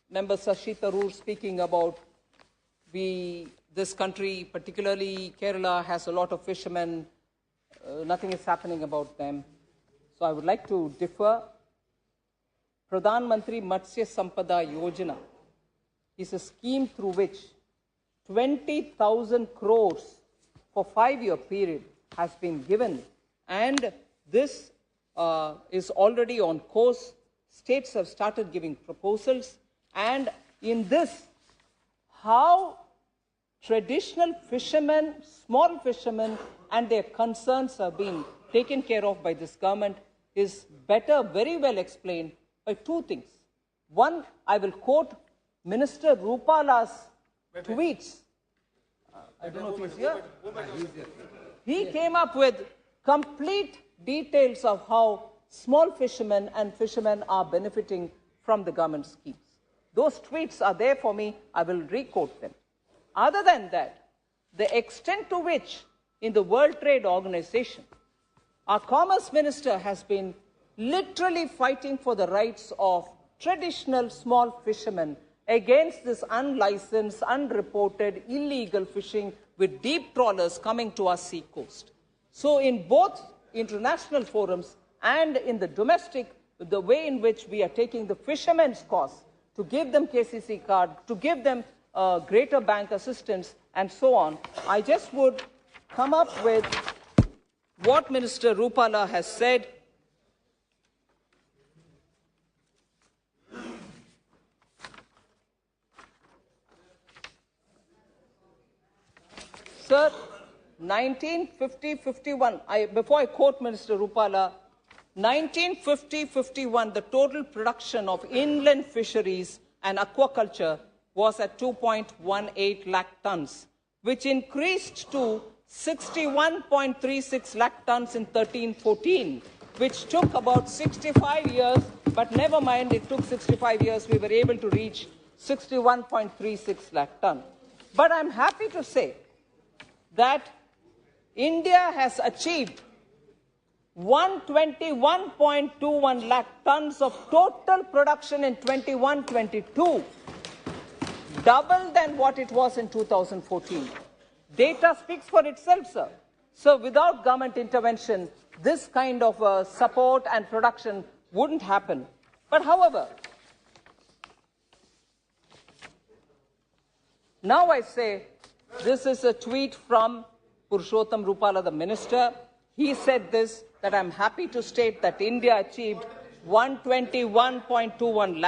Member Shashi Tharoor speaking about this country, particularly Kerala, has a lot of fishermen. Nothing is happening about them. So I would like to differ. Pradhan Mantri Matsya Sampada Yojana is a scheme through which 20,000 crores for 5-year period has been given. And this is already on course. States have started giving proposals. And in this, how traditional fishermen, small fishermen, and their concerns are being taken care of by this government is better, very well explained by two things. One, I will quote Minister Rupala's tweets. I don't know if he's here. He came up with complete details of how small fishermen and fishermen are benefiting from the government schemes. Those tweets are there for me. I will re-quote them. Other than that, the extent to which in the World Trade Organization, our Commerce Minister has been literally fighting for the rights of traditional small fishermen against this unlicensed, unreported, illegal fishing with deep trawlers coming to our sea coast. So in both international forums and in the domestic, the way in which we are taking the fishermen's cause to give them KCC card, to give them greater bank assistance and so on, I just would come up with what Minister Rupala has said. Sir, 1950-51, before I quote Minister Rupala, 1950-51, the total production of inland fisheries and aquaculture was at 2.18 lakh tons, which increased to 61.36 lakh tons in 13-14, which took about 65 years, but never mind, it took 65 years, we were able to reach 61.36 lakh tons. But I'm happy to say that India has achieved 121.21 lakh tons of total production in 21-22, double than what it was in 2014. Data speaks for itself, sir. So without government intervention, this kind of support and production wouldn't happen. But however, now I say, this is a tweet from Purushottam Rupala, the minister. He said this, that I'm happy to state that India achieved 121.21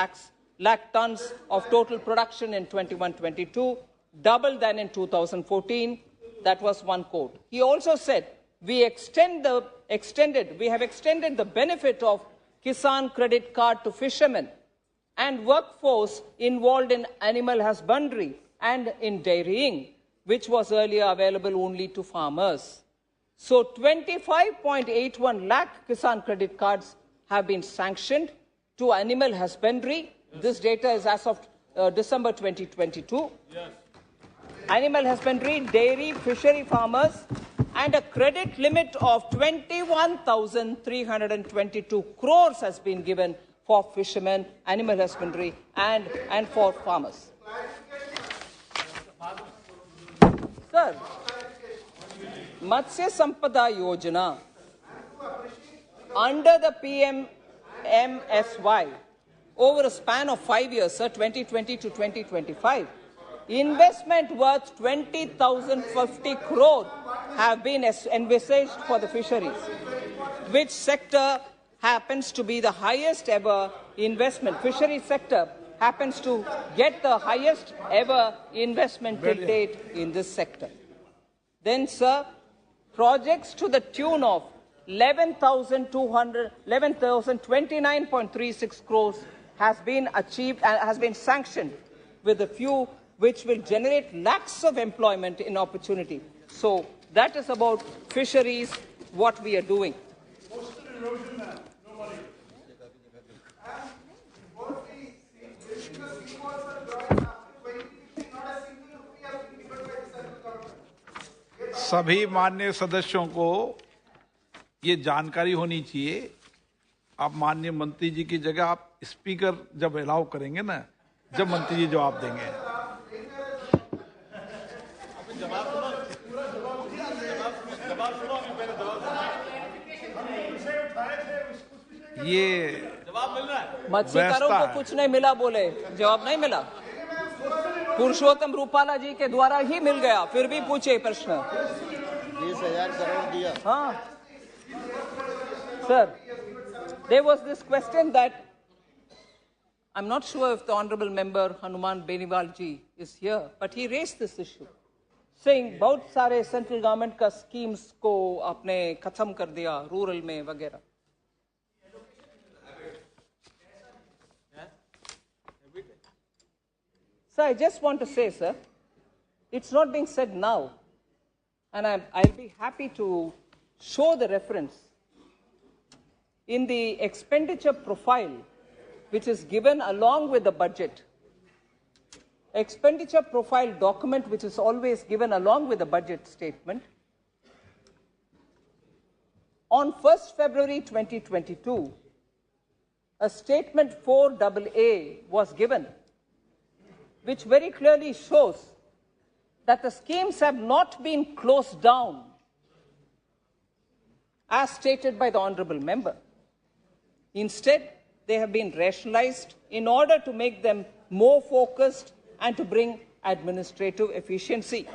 lakh tons of total production in 21-22, double than in 2014. That was one quote. He also said, we have extended the benefit of Kisan credit card to fishermen and workforce involved in animal husbandry and in dairying, which was earlier available only to farmers. So 25.81 lakh Kisan credit cards have been sanctioned to animal husbandry. This data is as of December 2022. Yes. Animal husbandry, dairy, fishery farmers, and a credit limit of 21,322 crores has been given for fishermen, animal husbandry, and for farmers. Sir, Matsya Sampada Yojana, under the PMMSY, over a span of 5 years, sir, 2020 to 2025, investment worth 20,050 crore have been envisaged for the fisheries, which sector happens to be the highest ever investment. Fisheries sector happens to get the highest ever investment till date in this sector. Then, sir, projects to the tune of 11,029.36 crores has been achieved and has been sanctioned, with a few which will generate lakhs of employment in opportunity. So that is about fisheries, what we are doing. सभी माननीय सदस्यों को ये जानकारी होनी चाहिए। आप माननीय मंत्री जी की जगह आप स्पीकर जब अलाउ करेंगे ना, जब मंत्री जी जवाब देंगे। ये मत्स्यकारों को कुछ नहीं मिला, बोले जवाब नहीं मिला। पुरुषोत्तम रूपाला जी के द्वारा ही मिल गया, फिर भी पूछे प्रश्न। 20,000 करोड़ दिया। हाँ, sir, there was this question that I'm not sure if the honorable member Hanuman Beniwal ji is here, but he raised this issue, saying बहुत सारे central government का schemes को आपने खत्म कर दिया rural में वगैरह। So I just want to say, sir, it's not being said now, and I'll be happy to show the reference in the expenditure profile, which is given along with the budget. Expenditure profile document, which is always given along with the budget statement. On 1st February 2022, a statement 4AA was given, which very clearly shows that the schemes have not been closed down, as stated by the honorable member. Instead, they have been rationalized in order to make them more focused and to bring administrative efficiency.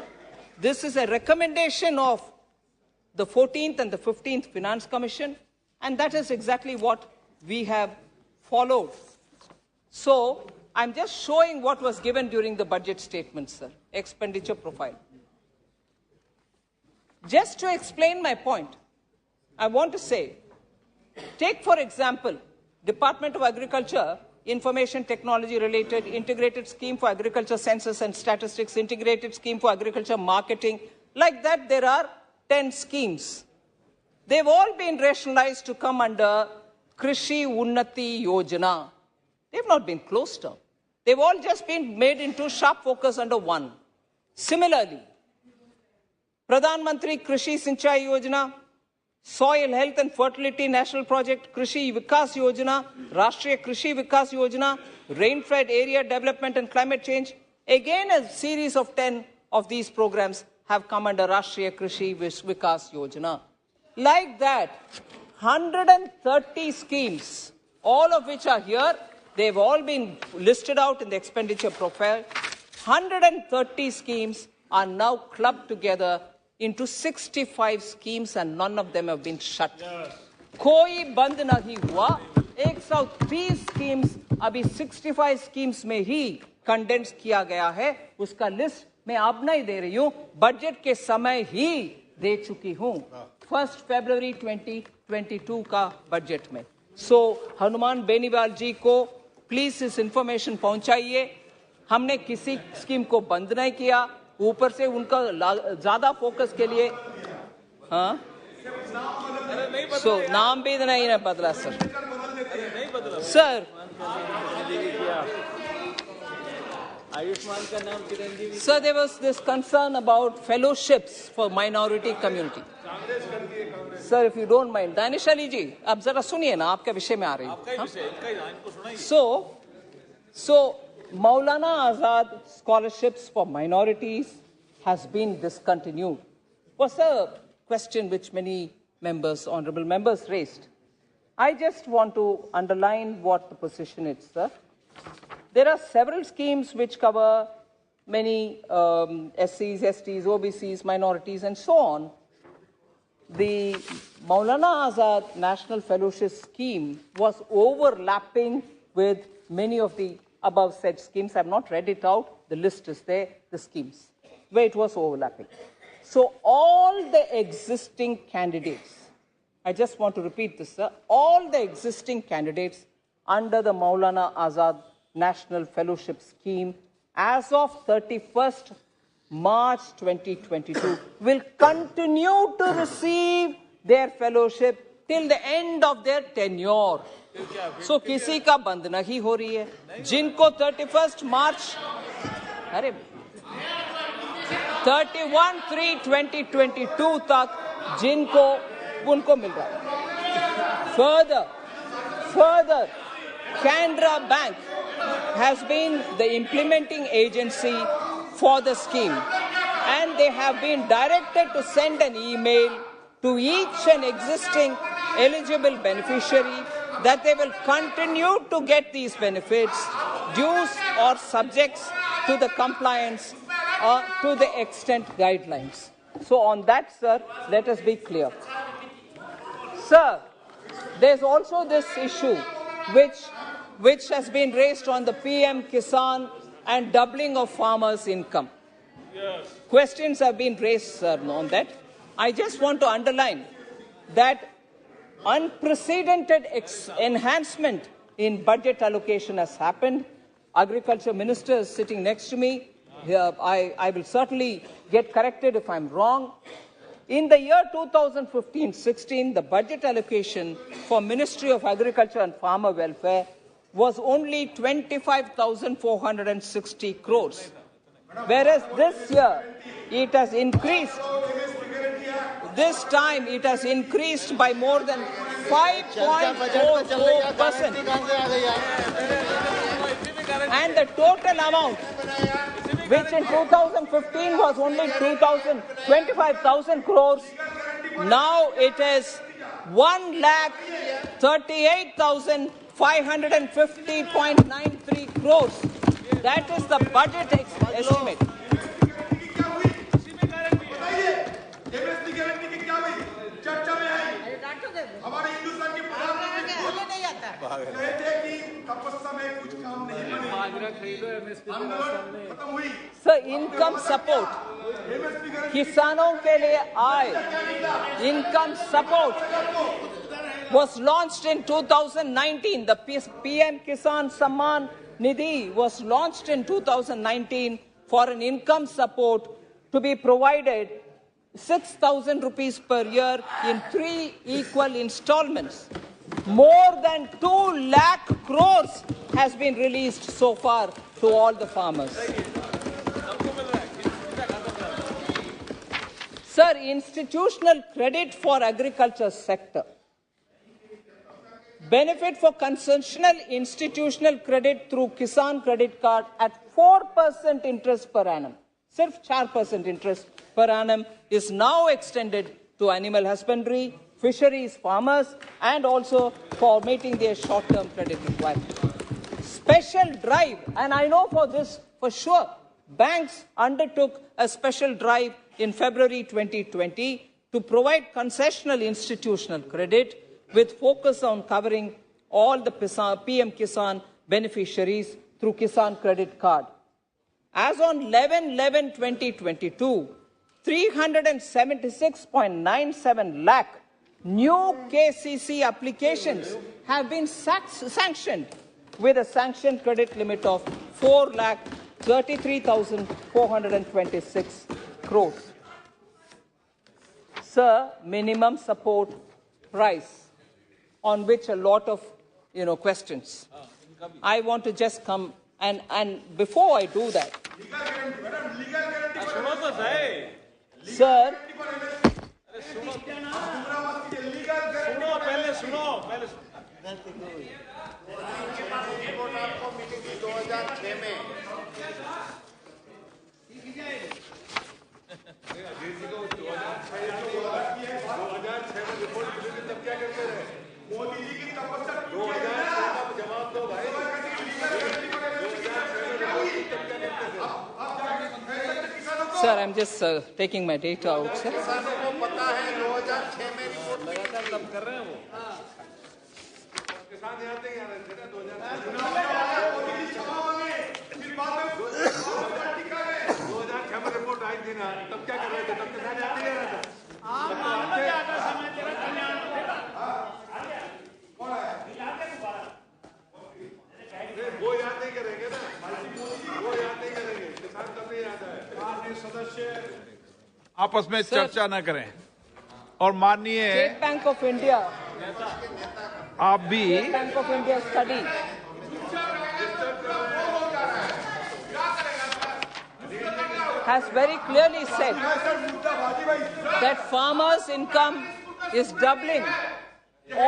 This is a recommendation of the 14th and the 15th Finance Commission, and that is exactly what we have followed. So, I'm just showing what was given during the budget statement, sir, expenditure profile. Just to explain my point, I want to say, take for example, Department of Agriculture, Information Technology related, Integrated Scheme for Agriculture Census and Statistics, Integrated Scheme for Agriculture Marketing. Like that, there are 10 schemes. They've all been rationalized to come under Krishi Unnati Yojana. They've not been closed down. They've all just been made into sharp focus under one. Similarly, Pradhan Mantri Krishi Sinchai Yojana, Soil Health and Fertility National Project, Krishi Vikas Yojana, Rashtriya Krishi Vikas Yojana, Rain-Fed Area Development and Climate Change. Again, a series of 10 of these programs have come under Rashtriya Krishi Vikas Yojana. Like that, 130 schemes, all of which are here, they've all been listed out in the expenditure profile. 130 schemes are now clubbed together into 65 schemes and none of them have been shut. Koi band nahi hua. 103 schemes abhi 65 schemes mein hi condensed kiya gaya hai. Uska list मैं अब नहीं दे रही हूं, budget के समय ही दे चुकी हूं, 1 फरवरी 2022 का बजट में. सो हनुमान बेनीवाल जी को प्लीज इस इंफॉर्मेशन पहुंचाइए. हमने किसी स्कीम को बंद नहीं किया, ऊपर से उनका ज्यादा फोकस के लिए सो नाम भी नहीं ना बदला sir. Sir, there was this concern about fellowships for minority community. Sir, if you don't mind, Danish Ali ji, ab zara suniye na, aapke विषय में आ रही हूँ. So, Maulana Azad scholarships for minorities has been discontinued. Was a question which many members, honorable members, raised. I just want to underline what the position is, sir. There are several schemes which cover many SCs, STs, OBCs, minorities, and so on. The Maulana Azad National Fellowship Scheme was overlapping with many of the above said schemes. I have not read it out. The list is there, the schemes, where it was overlapping. So all the existing candidates, I just want to repeat this, sir, all the existing candidates under the Maulana Azad National Fellowship Scheme as of 31st March 2022 will continue to receive their fellowship till the end of their tenure. So किसी का बंद नहीं हो रही है. जिनको 31st March, अरे 31/3/2022 तक जिनको उनको मिल रहा है. Further, Canara Bank has been the implementing agency for the scheme, and they have been directed to send an email to each and existing eligible beneficiary that they will continue to get these benefits, dues or subjects to the compliance to the extent guidelines. So on that, sir, let us be clear. Sir, there's also this issue which has been raised on the PM Kisan and doubling of farmers' income. Yes. Questions have been raised, sir, on that. I just want to underline that unprecedented enhancement in budget allocation has happened. Agriculture Minister is sitting next to me. I will certainly get corrected if I'm wrong. In the year 2015-16, the budget allocation for Ministry of Agriculture and Farmer Welfare was only 25,460 crores. Whereas this year, it has increased. This time, it has increased by more than 5.44%. And the total amount which in 2015 was only 25,000 crores. Now it is 1,38,550.93 crores. That is the budget estimate. हमारे हिंदुस्तान के प्रधानमंत्री तपस्या में कुछ काम नहीं बने। So income support, किसानों के लिए आय, income support was launched in 2019. The PM Kisan Samman Nidhi was launched in 2019 for an income support to be provided 6,000 rupees per year in 3 equal installments. More than 2 lakh crores has been released so far to all the farmers. Sir, institutional credit for agriculture sector. Benefit for concessional institutional credit through Kisan credit card at 4% interest per annum. Sirf 4% interest per annum is now extended to animal husbandry, fisheries farmers, and also for meeting their short-term credit requirements. Special drive, and I know for this for sure, banks undertook a special drive in February 2020 to provide concessional institutional credit with focus on covering all the PM Kisan beneficiaries through Kisan credit card. As on 11/11/2022, 376.97 lakh new KCC applications have been sanctioned with a sanctioned credit limit of 4,33,426 crores. Sir, minimum support price, on which a lot of questions. I want to just come and before I do that, sir, Sir, I'm just taking my data out, sir. आपस में चर्चा न करें और माननीय State Bank of India, आप भी State Bank of India study has very clearly said that farmers' income is doubling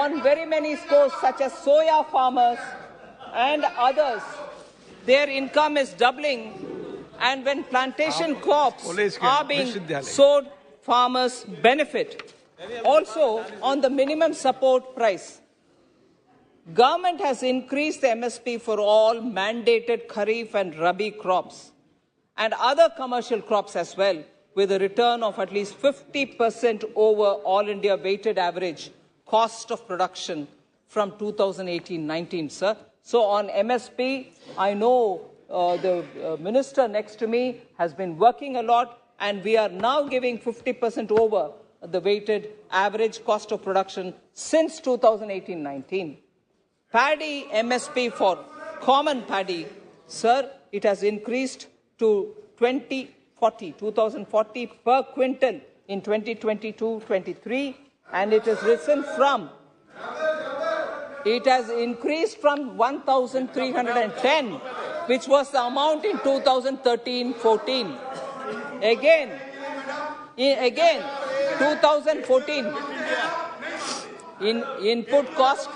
on very many scores, such as soya farmers and others. Their income is doubling, and when plantation crops are being sowed, farmers benefit. Also, on the minimum support price, government has increased the MSP for all mandated Kharif and Rabi crops and other commercial crops as well, with a return of at least 50% over all India weighted average cost of production from 2018-19, sir. So on MSP, I know the minister next to me has been working a lot, and we are now giving 50% over the weighted average cost of production since 2018-19. Paddy MSP for common paddy, sir, it has increased to 2040 per quintal in 2022-23, and it has risen from, it has increased from 1,310, which was the amount in 2013-14. Again, 2014, input cost.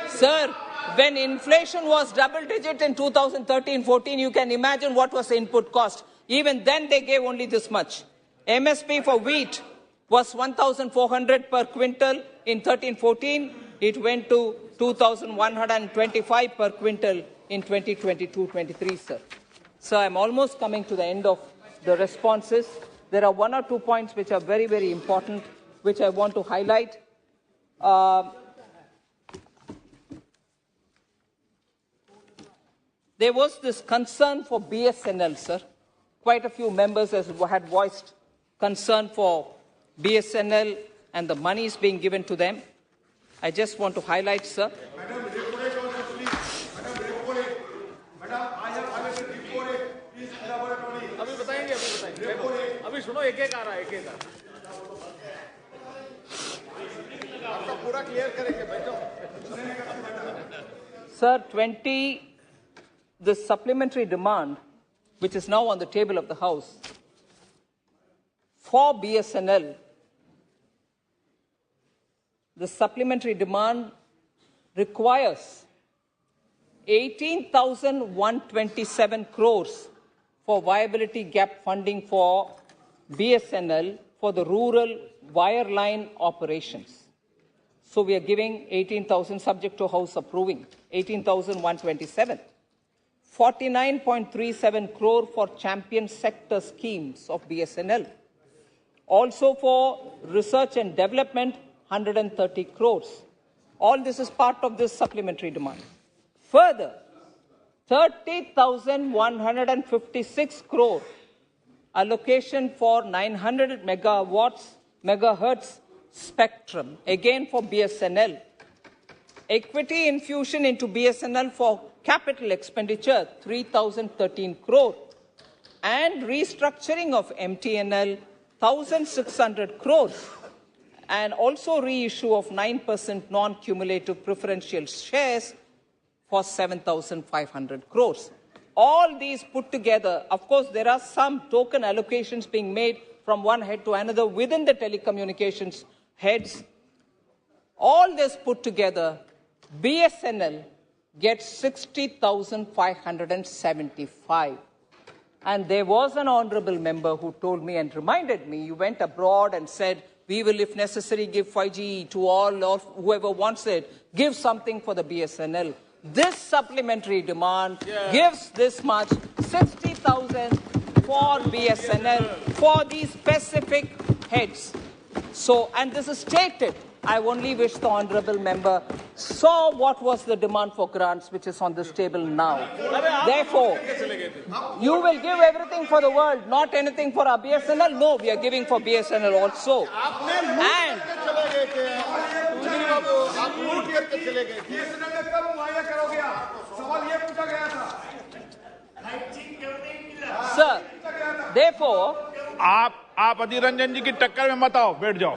Sir, When inflation was double digit in 2013-14, you can imagine what was the input cost. Even then they gave only this much. MSP for wheat was 1,400 per quintal in 13-14. It went to 2,125 per quintal in 2022-23, sir. So I'm almost coming to the end of the responses. There are one or two points which are very, very important, which I want to highlight. There was this concern for BSNL, sir. Quite a few members had voiced concern for BSNL and the money is being given to them. I just want to highlight, sir. Madam, report it also, please. Madam, report it. Madam, I have report it. Please elaborate on it. अभी बताएंगे. अभी सुनो एक-एक आ रहा है एक-एक. आपका पूरा क्लियर करेंगे बैठो. Sir, the supplementary demand, which is now on the table of the House, for BSNL, the supplementary demand requires 18,127 crores for viability gap funding for BSNL for the rural wireline operations. So we are giving 18,000 subject to House approving, 18,127. 49.37 crore for champion sector schemes of BSNL. Also for research and development, 130 crores. All this is part of this supplementary demand. Further, 30,156 crore allocation for 900 megahertz spectrum, again for BSNL. Equity infusion into BSNL for capital expenditure, 3,013 crore. And restructuring of MTNL, 1,600 crores. And also reissue of 9% non-cumulative preferential shares for 7,500 crores. All these put together, of course, there are some token allocations being made from one head to another within the telecommunications heads. All this put together, BSNL gets 60,575. And there was an honorable member who told me and reminded me, you went abroad and said, we will, if necessary, give 5G to all or whoever wants it, give something for the BSNL. This supplementary demand gives this much, 60,000 for BSNL, for these specific heads. So, and this is stated. I only wish the honorable member saw what was the demand for grants, which is on this table now. Therefore, you will give everything for the world, not anything for our BSNL. No, we are giving for BSNL also. And sir, therefore, आप अधीर रंजन जी की टक्कर में मत आओ, बैठ जाओ.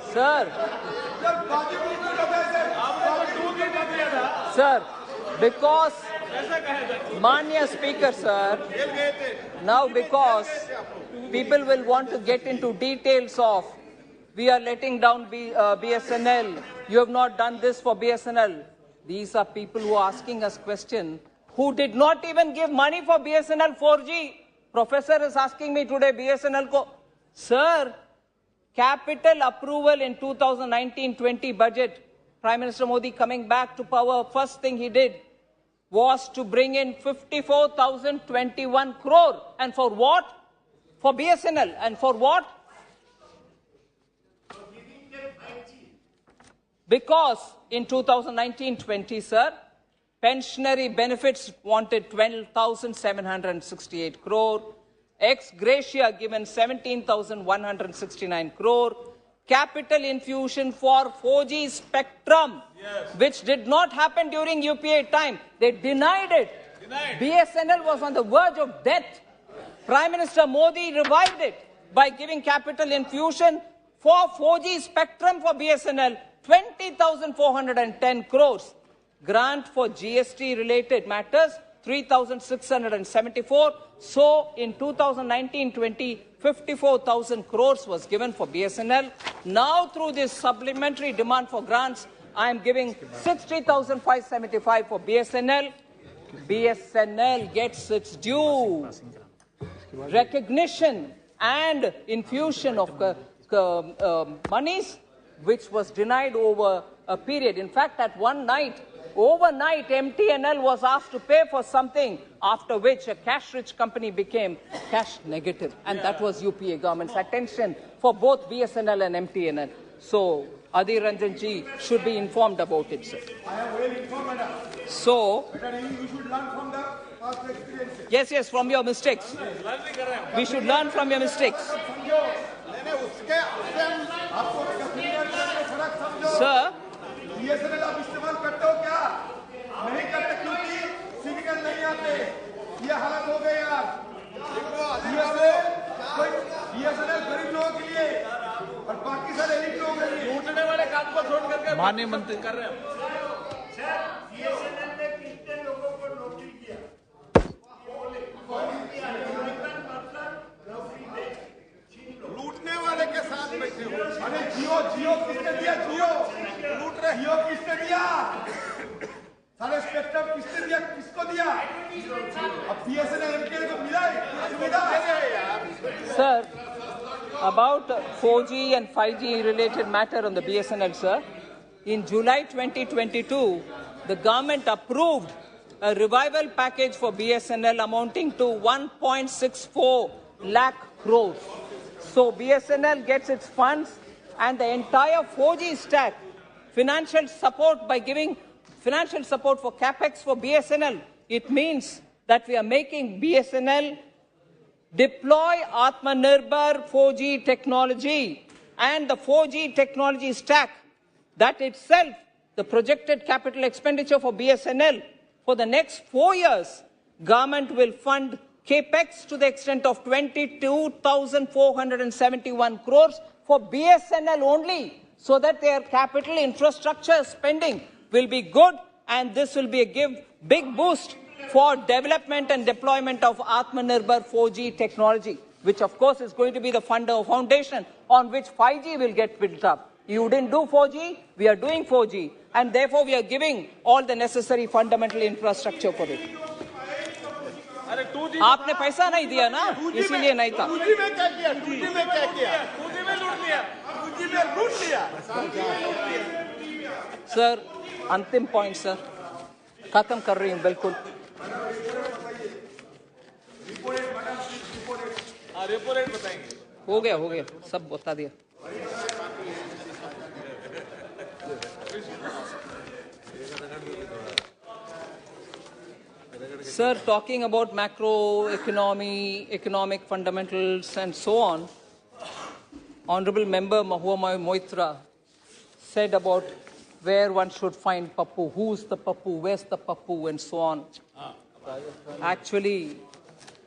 Sir, because, Manya Speaker, sir, now because people will want to get into details of, we are letting down BSNL, you have not done this for BSNL. These are people who are asking us questions who did not even give money for BSNL 4G. Professor is asking me today, BSNL ko, sir, capital approval in 2019-20 budget, Prime Minister Modi coming back to power, first thing he did was to bring in 54,021 crore. And for what? For BSNL. And for what? Because in 2019-20, sir, pensionary benefits wanted 12,768 crore. Ex gratia given 17,169 crore. Capital infusion for 4G spectrum, which did not happen during UPA time. They denied it. BSNL was on the verge of death. Prime Minister Modi revived it by giving capital infusion for 4G spectrum for BSNL, 20,410 crores. Grant for GST related matters, 3,674. So in 2019-20, 54,000 crores was given for BSNL. Now through this supplementary demand for grants, I am giving 60,575 for BSNL. BSNL gets its due recognition and infusion of monies, which was denied over a period. In fact, at one night, overnight, MTNL was asked to pay for something, after which a cash-rich company became cash negative. And that was UPA government's attention for both BSNL and MTNL. So, Adhir Ranjan ji should be informed about it, sir. I am well informed. So, You should learn from the past experiences. yes, from your mistakes. We should learn from your mistakes. Sir, BSNL आप इस्तेमाल करते हो क्या? नहीं करते क्योंकि signal नहीं आते। ये हालत हो गए यार। BSNL गरीब लोगों के लिए और बाकी सारे एलिट लोगों के लिए। लूटने वाले काम को छोड़ करके माननीय मंत्री कर रहे हैं। BSNL ने कितने लोगों को नौकरी किया? लूटने वाले के साथ बैठे हो। अरे जियो किसने दिया? जियो लूट रहे। जियो किसने दिया? सारे स्पेक्ट्रम किसने दिया? किसको दिया? अब BSNL MTNL को मिला है सुविधा। sir, about 4G and 5G related matter on the BSNL, sir. In July 2022, the government approved a revival package for BSNL amounting to 1.64 lakh crores. So BSNL gets its funds and the entire 4G stack, financial support by giving financial support for capex for BSNL. It means that we are making BSNL deploy Atmanirbhar 4G technology, and the 4G technology stack, that itself, the projected capital expenditure for BSNL for the next 4 years, government will fund capex to the extent of 22,471 crores for BSNL only, so that their capital infrastructure spending will be good, and this will be a big boost for development and deployment of Atmanirbhar 4G technology, which of course is going to be the foundation on which 5G will get built up. You didn't do 4G, we are doing 4G, and therefore we are giving all the necessary fundamental infrastructure for it. आपने पैसा नहीं दिया ना, इसीलिए नहीं था। 2G में क्या किया? 2G में क्या किया? 2G में लूट लिया। 2G में लूट लिया। सर, अंतिम पॉइंट सर, खत्म कर रही हूँ बिल्कुल। रेपो रेट बताएंगे। हो गया, सब बता दिया। Sir, talking about macroeconomy, economic fundamentals and so on, Honorable Member Mahua Moitra said about where one should find Pappu, who's the Pappu, where's the Pappu and so on. Actually,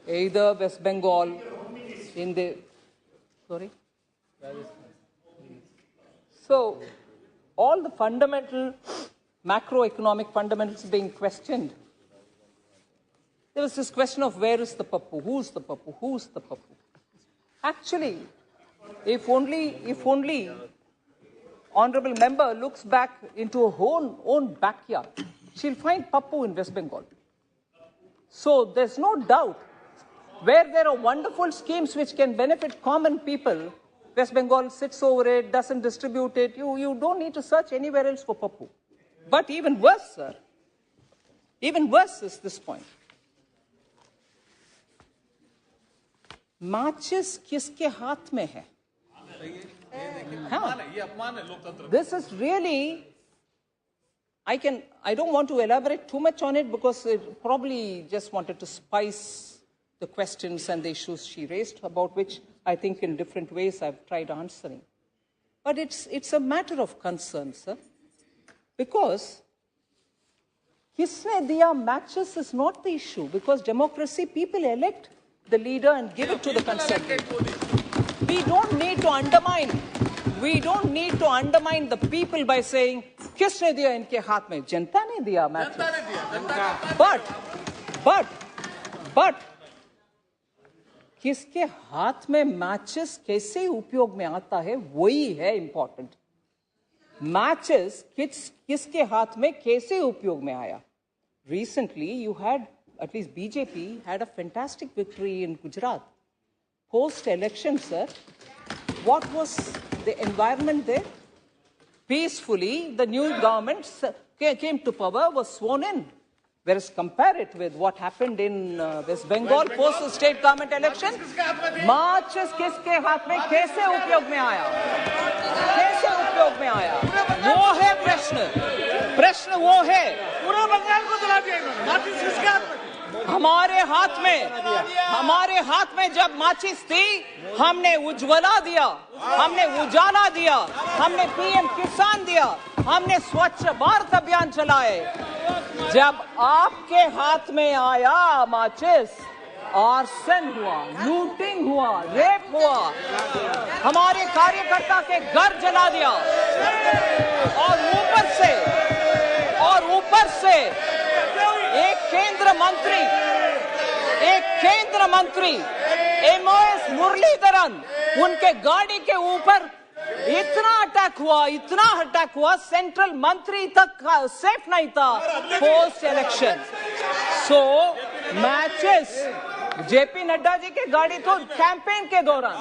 either West Bengal in the... Sorry? So, all the fundamental macroeconomic fundamentals being questioned. There was this question of where is the Pappu, who's the Pappu, who's the Pappu. Actually, if only Honorable Member looks back into her own backyard, she'll find Pappu in West Bengal. So there's no doubt, where there are wonderful schemes which can benefit common people, West Bengal sits over it, doesn't distribute it. You don't need to search anywhere else for Pappu. But even worse, sir, even worse is this point. Matches किसके हाथ में है? This is really, I don't want to elaborate too much on it because it probably just wanted to spice the questions and the issues she raised, about which I think in different ways I've tried answering. But it's a matter of concern, sir, because kisne diya matches is not the issue, because democracy, people elect the leader and give it to the conservative. We don't need to undermine the people by saying, kisne diya inke haath mein? Janta ne diya matches. But, किसके हाथ में matches कैसे उपयोग में आता है, वही है इंपॉर्टेंट. मैचेस किसके हाथ में कैसे उपयोग में आया? Recently, you had, at least BJP, had a fantastic victory in Gujarat. Post-election, sir, what was the environment there? Peacefully, the new government came to power, was sworn in. Whereas compare it with what happened in West Bengal post the state government election, marches किसके हाथ में कैसे उपयोग में आया? कैसे उपयोग में आया? वो है प्रश्न वो है। पूरा बंगाल को जला दिया इन्होंने। माचिस किसके हाथ में? हमारे हाथ में जब माचिस थी, हमने उज्ज्वला दिया, हमने उजाला दिया, हमने पीएम किसान दिया, हमने स्वच्छ भारत अभियान चलाए। जब आपके हाथ में आया माचिस, आर्सन हुआ, लूटिंग हुआ, रेप हुआ, हमारे कार्यकर्ता के घर जला दिया, और ऊपर से एक केंद्र मंत्री एमओएस मुरलीधरन, उनके गाड़ी के ऊपर इतना अटैक हुआ, सेंट्रल मंत्री तक सेफ नहीं था पोस्ट इलेक्शन। सो मैचेस, जेपी नड्डा जी के गाड़ी तो कैंपेन के दौरान,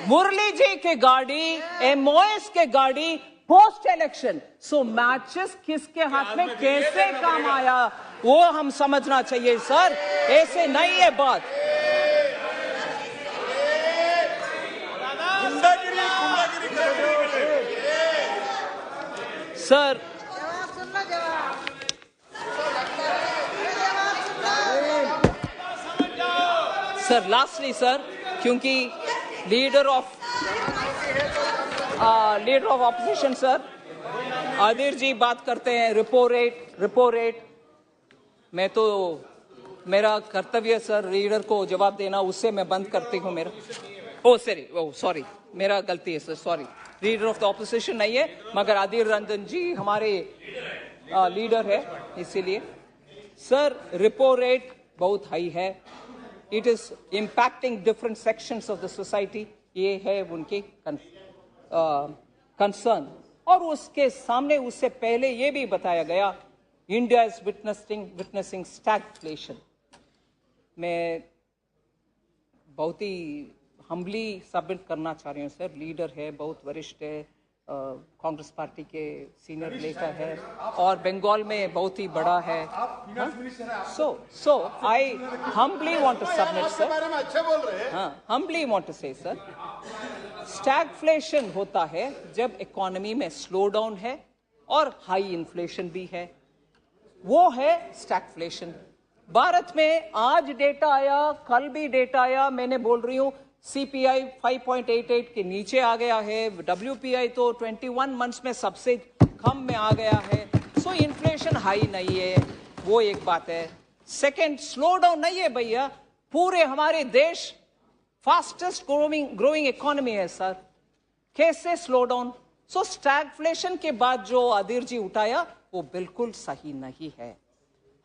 मुरली जी के गाड़ी, एमओएस के गाड़ी पोस्ट इलेक्शन। सो मैचेस किसके हाथ में कैसे काम आया, वो हम समझना चाहिए सर, ऐसे नहीं है बात। सर लास्टली सर, क्योंकि लीडर ऑफ ऑपोजिशन सर आदिर जी बात करते हैं रिपो रेट, मैं तो मेरा कर्तव्य सर लीडर को जवाब देना, उससे मैं बंद करती हूँ सॉरी मेरा गलती है sir, sorry. Leader of the opposition नहीं है, मगर आदिर रंजन जी हमारे लीडर है, इसीलिए सर रिपो रेट बहुत हाई है, it is impacting different sections of the society, ये है उनकी कंसर्न। और उसके सामने उससे पहले ये भी बताया गया, इंडिया इज विटनेसिंग स्टैगफ्लेशन। मैं बहुत ही हम्बली सबमिट करना चाह रही हूँ सर, लीडर है, बहुत वरिष्ठ है, कांग्रेस पार्टी के सीनियर लीडर है, और बंगाल में बहुत ही बड़ा है। So I humbly want to submit sir, humbly want to say sir, stagflation होता है जब इकोनॉमी में स्लो डाउन है और हाई इन्फ्लेशन भी है, वो है स्टैगफ्लेशन। भारत में आज डेटा आया, कल भी डेटा आया, मैंने बोल रही हूं सीपीआई 5.88 के नीचे आ गया है, डब्ल्यूपीआई तो 21 मंथ्स में सबसे कम में आ गया है। सो इन्फ्लेशन हाई नहीं है, वो एक बात है। सेकंड, स्लो डाउन नहीं है भैया, पूरे हमारे देश फास्टेस्ट ग्रोइंग इकोनॉमी है सर, कैसे स्लो डाउन? सो स्टैगफ्लेशन के बाद जो आदिर जी उठाया वो बिल्कुल सही नहीं है।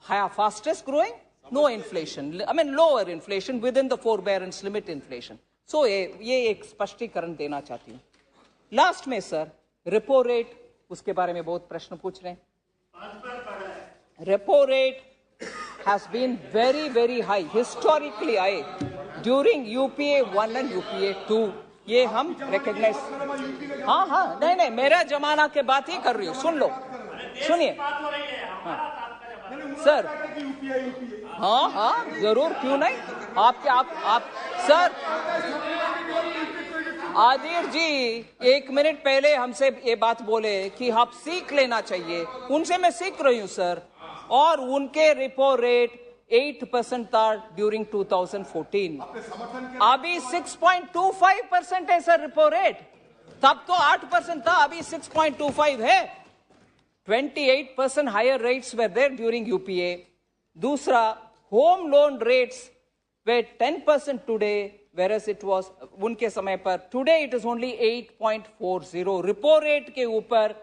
Fastest growing, no inflation, I mean lower inflation within the forbearance limit inflation. So ये एक स्पष्टीकरण देना चाहती हूँ। लास्ट में सर रेपो रेट, उसके बारे में बहुत प्रश्न पूछ रहे हैं। Repo rate has been very high, historically high during UPA 1 and UPA 2. ये हम रिकॉग्नाइज, हाँ नहीं मेरा जमाना के बात ही कर रही हूँ, सुन लो, सुनिए सर, हाँ जरूर, क्यों नहीं, आप सर आदिर जी 1 मिनट पहले हमसे ये बात बोले कि आप सीख लेना चाहिए, उनसे मैं सीख रही हूँ सर। और उनके रिपो रेट 8% था ड्यूरिंग 2014, अभी 6.25% है सर रिपो रेट, तब तो 8% था, अभी 6.25 है। 28% higher rates were there during UPA. दूसरा, home loan rates were 10% today, whereas it was उनके समय पर, today it is only 8.40। Repo rate के ऊपर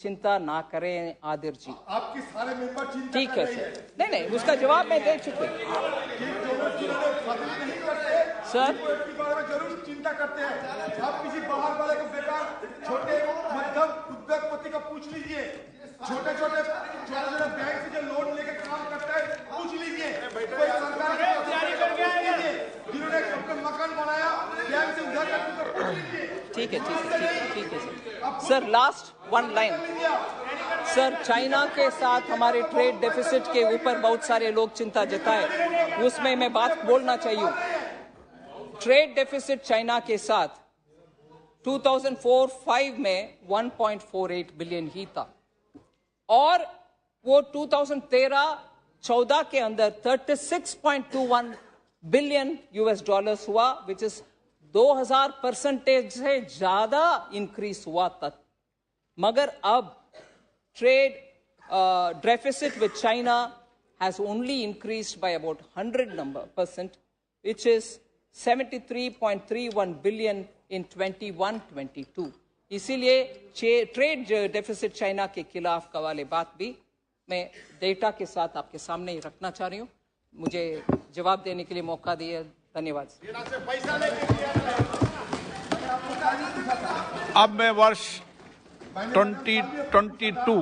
चिंता ना करें आदिर जी, आपके सारे मेंबर चिंता ठीक है सर, नहीं उसका जवाब मैं दे चुके। सर के बारे में जरूर चिंता करते हैं। आप किसी बाहर वाले को बेकार छोटे मध्यम उद्योगपति को पूछ लीजिए, छोटे छोटे बैंक से जो लोन लेके काम करता है पूछ लीजिए, कोई सरकार जिन्होंने अपना मकान बनाया बैंक से उधार करके पूछ लीजिए। ठीक है sir. Last one line sir, China के साथ हमारे ट्रेड डेफिसिट के ऊपर बहुत सारे लोग चिंता जताए, उसमें मैं बात बोलना चाहिए। ट्रेड डेफिसिट चाइना के साथ 2004-05 में 1.48 बिलियन ही था और वो 2013-14 के अंदर 36.21 बिलियन US डॉलर्स हुआ, विच इज 2000% से ज्यादा इंक्रीज हुआ तक। मगर अब trade deficit with China has only increased by about 100%, which is 73.31 billion in 21-22. इसीलिए ट्रेड डेफिसिट चाइना के खिलाफ का वाले बात भी मैं डेटा के साथ आपके सामने ही रखना चाह रही हूँ। मुझे जवाब देने के लिए मौका दिया, धन्यवाद। अब मैं वर्ष 2022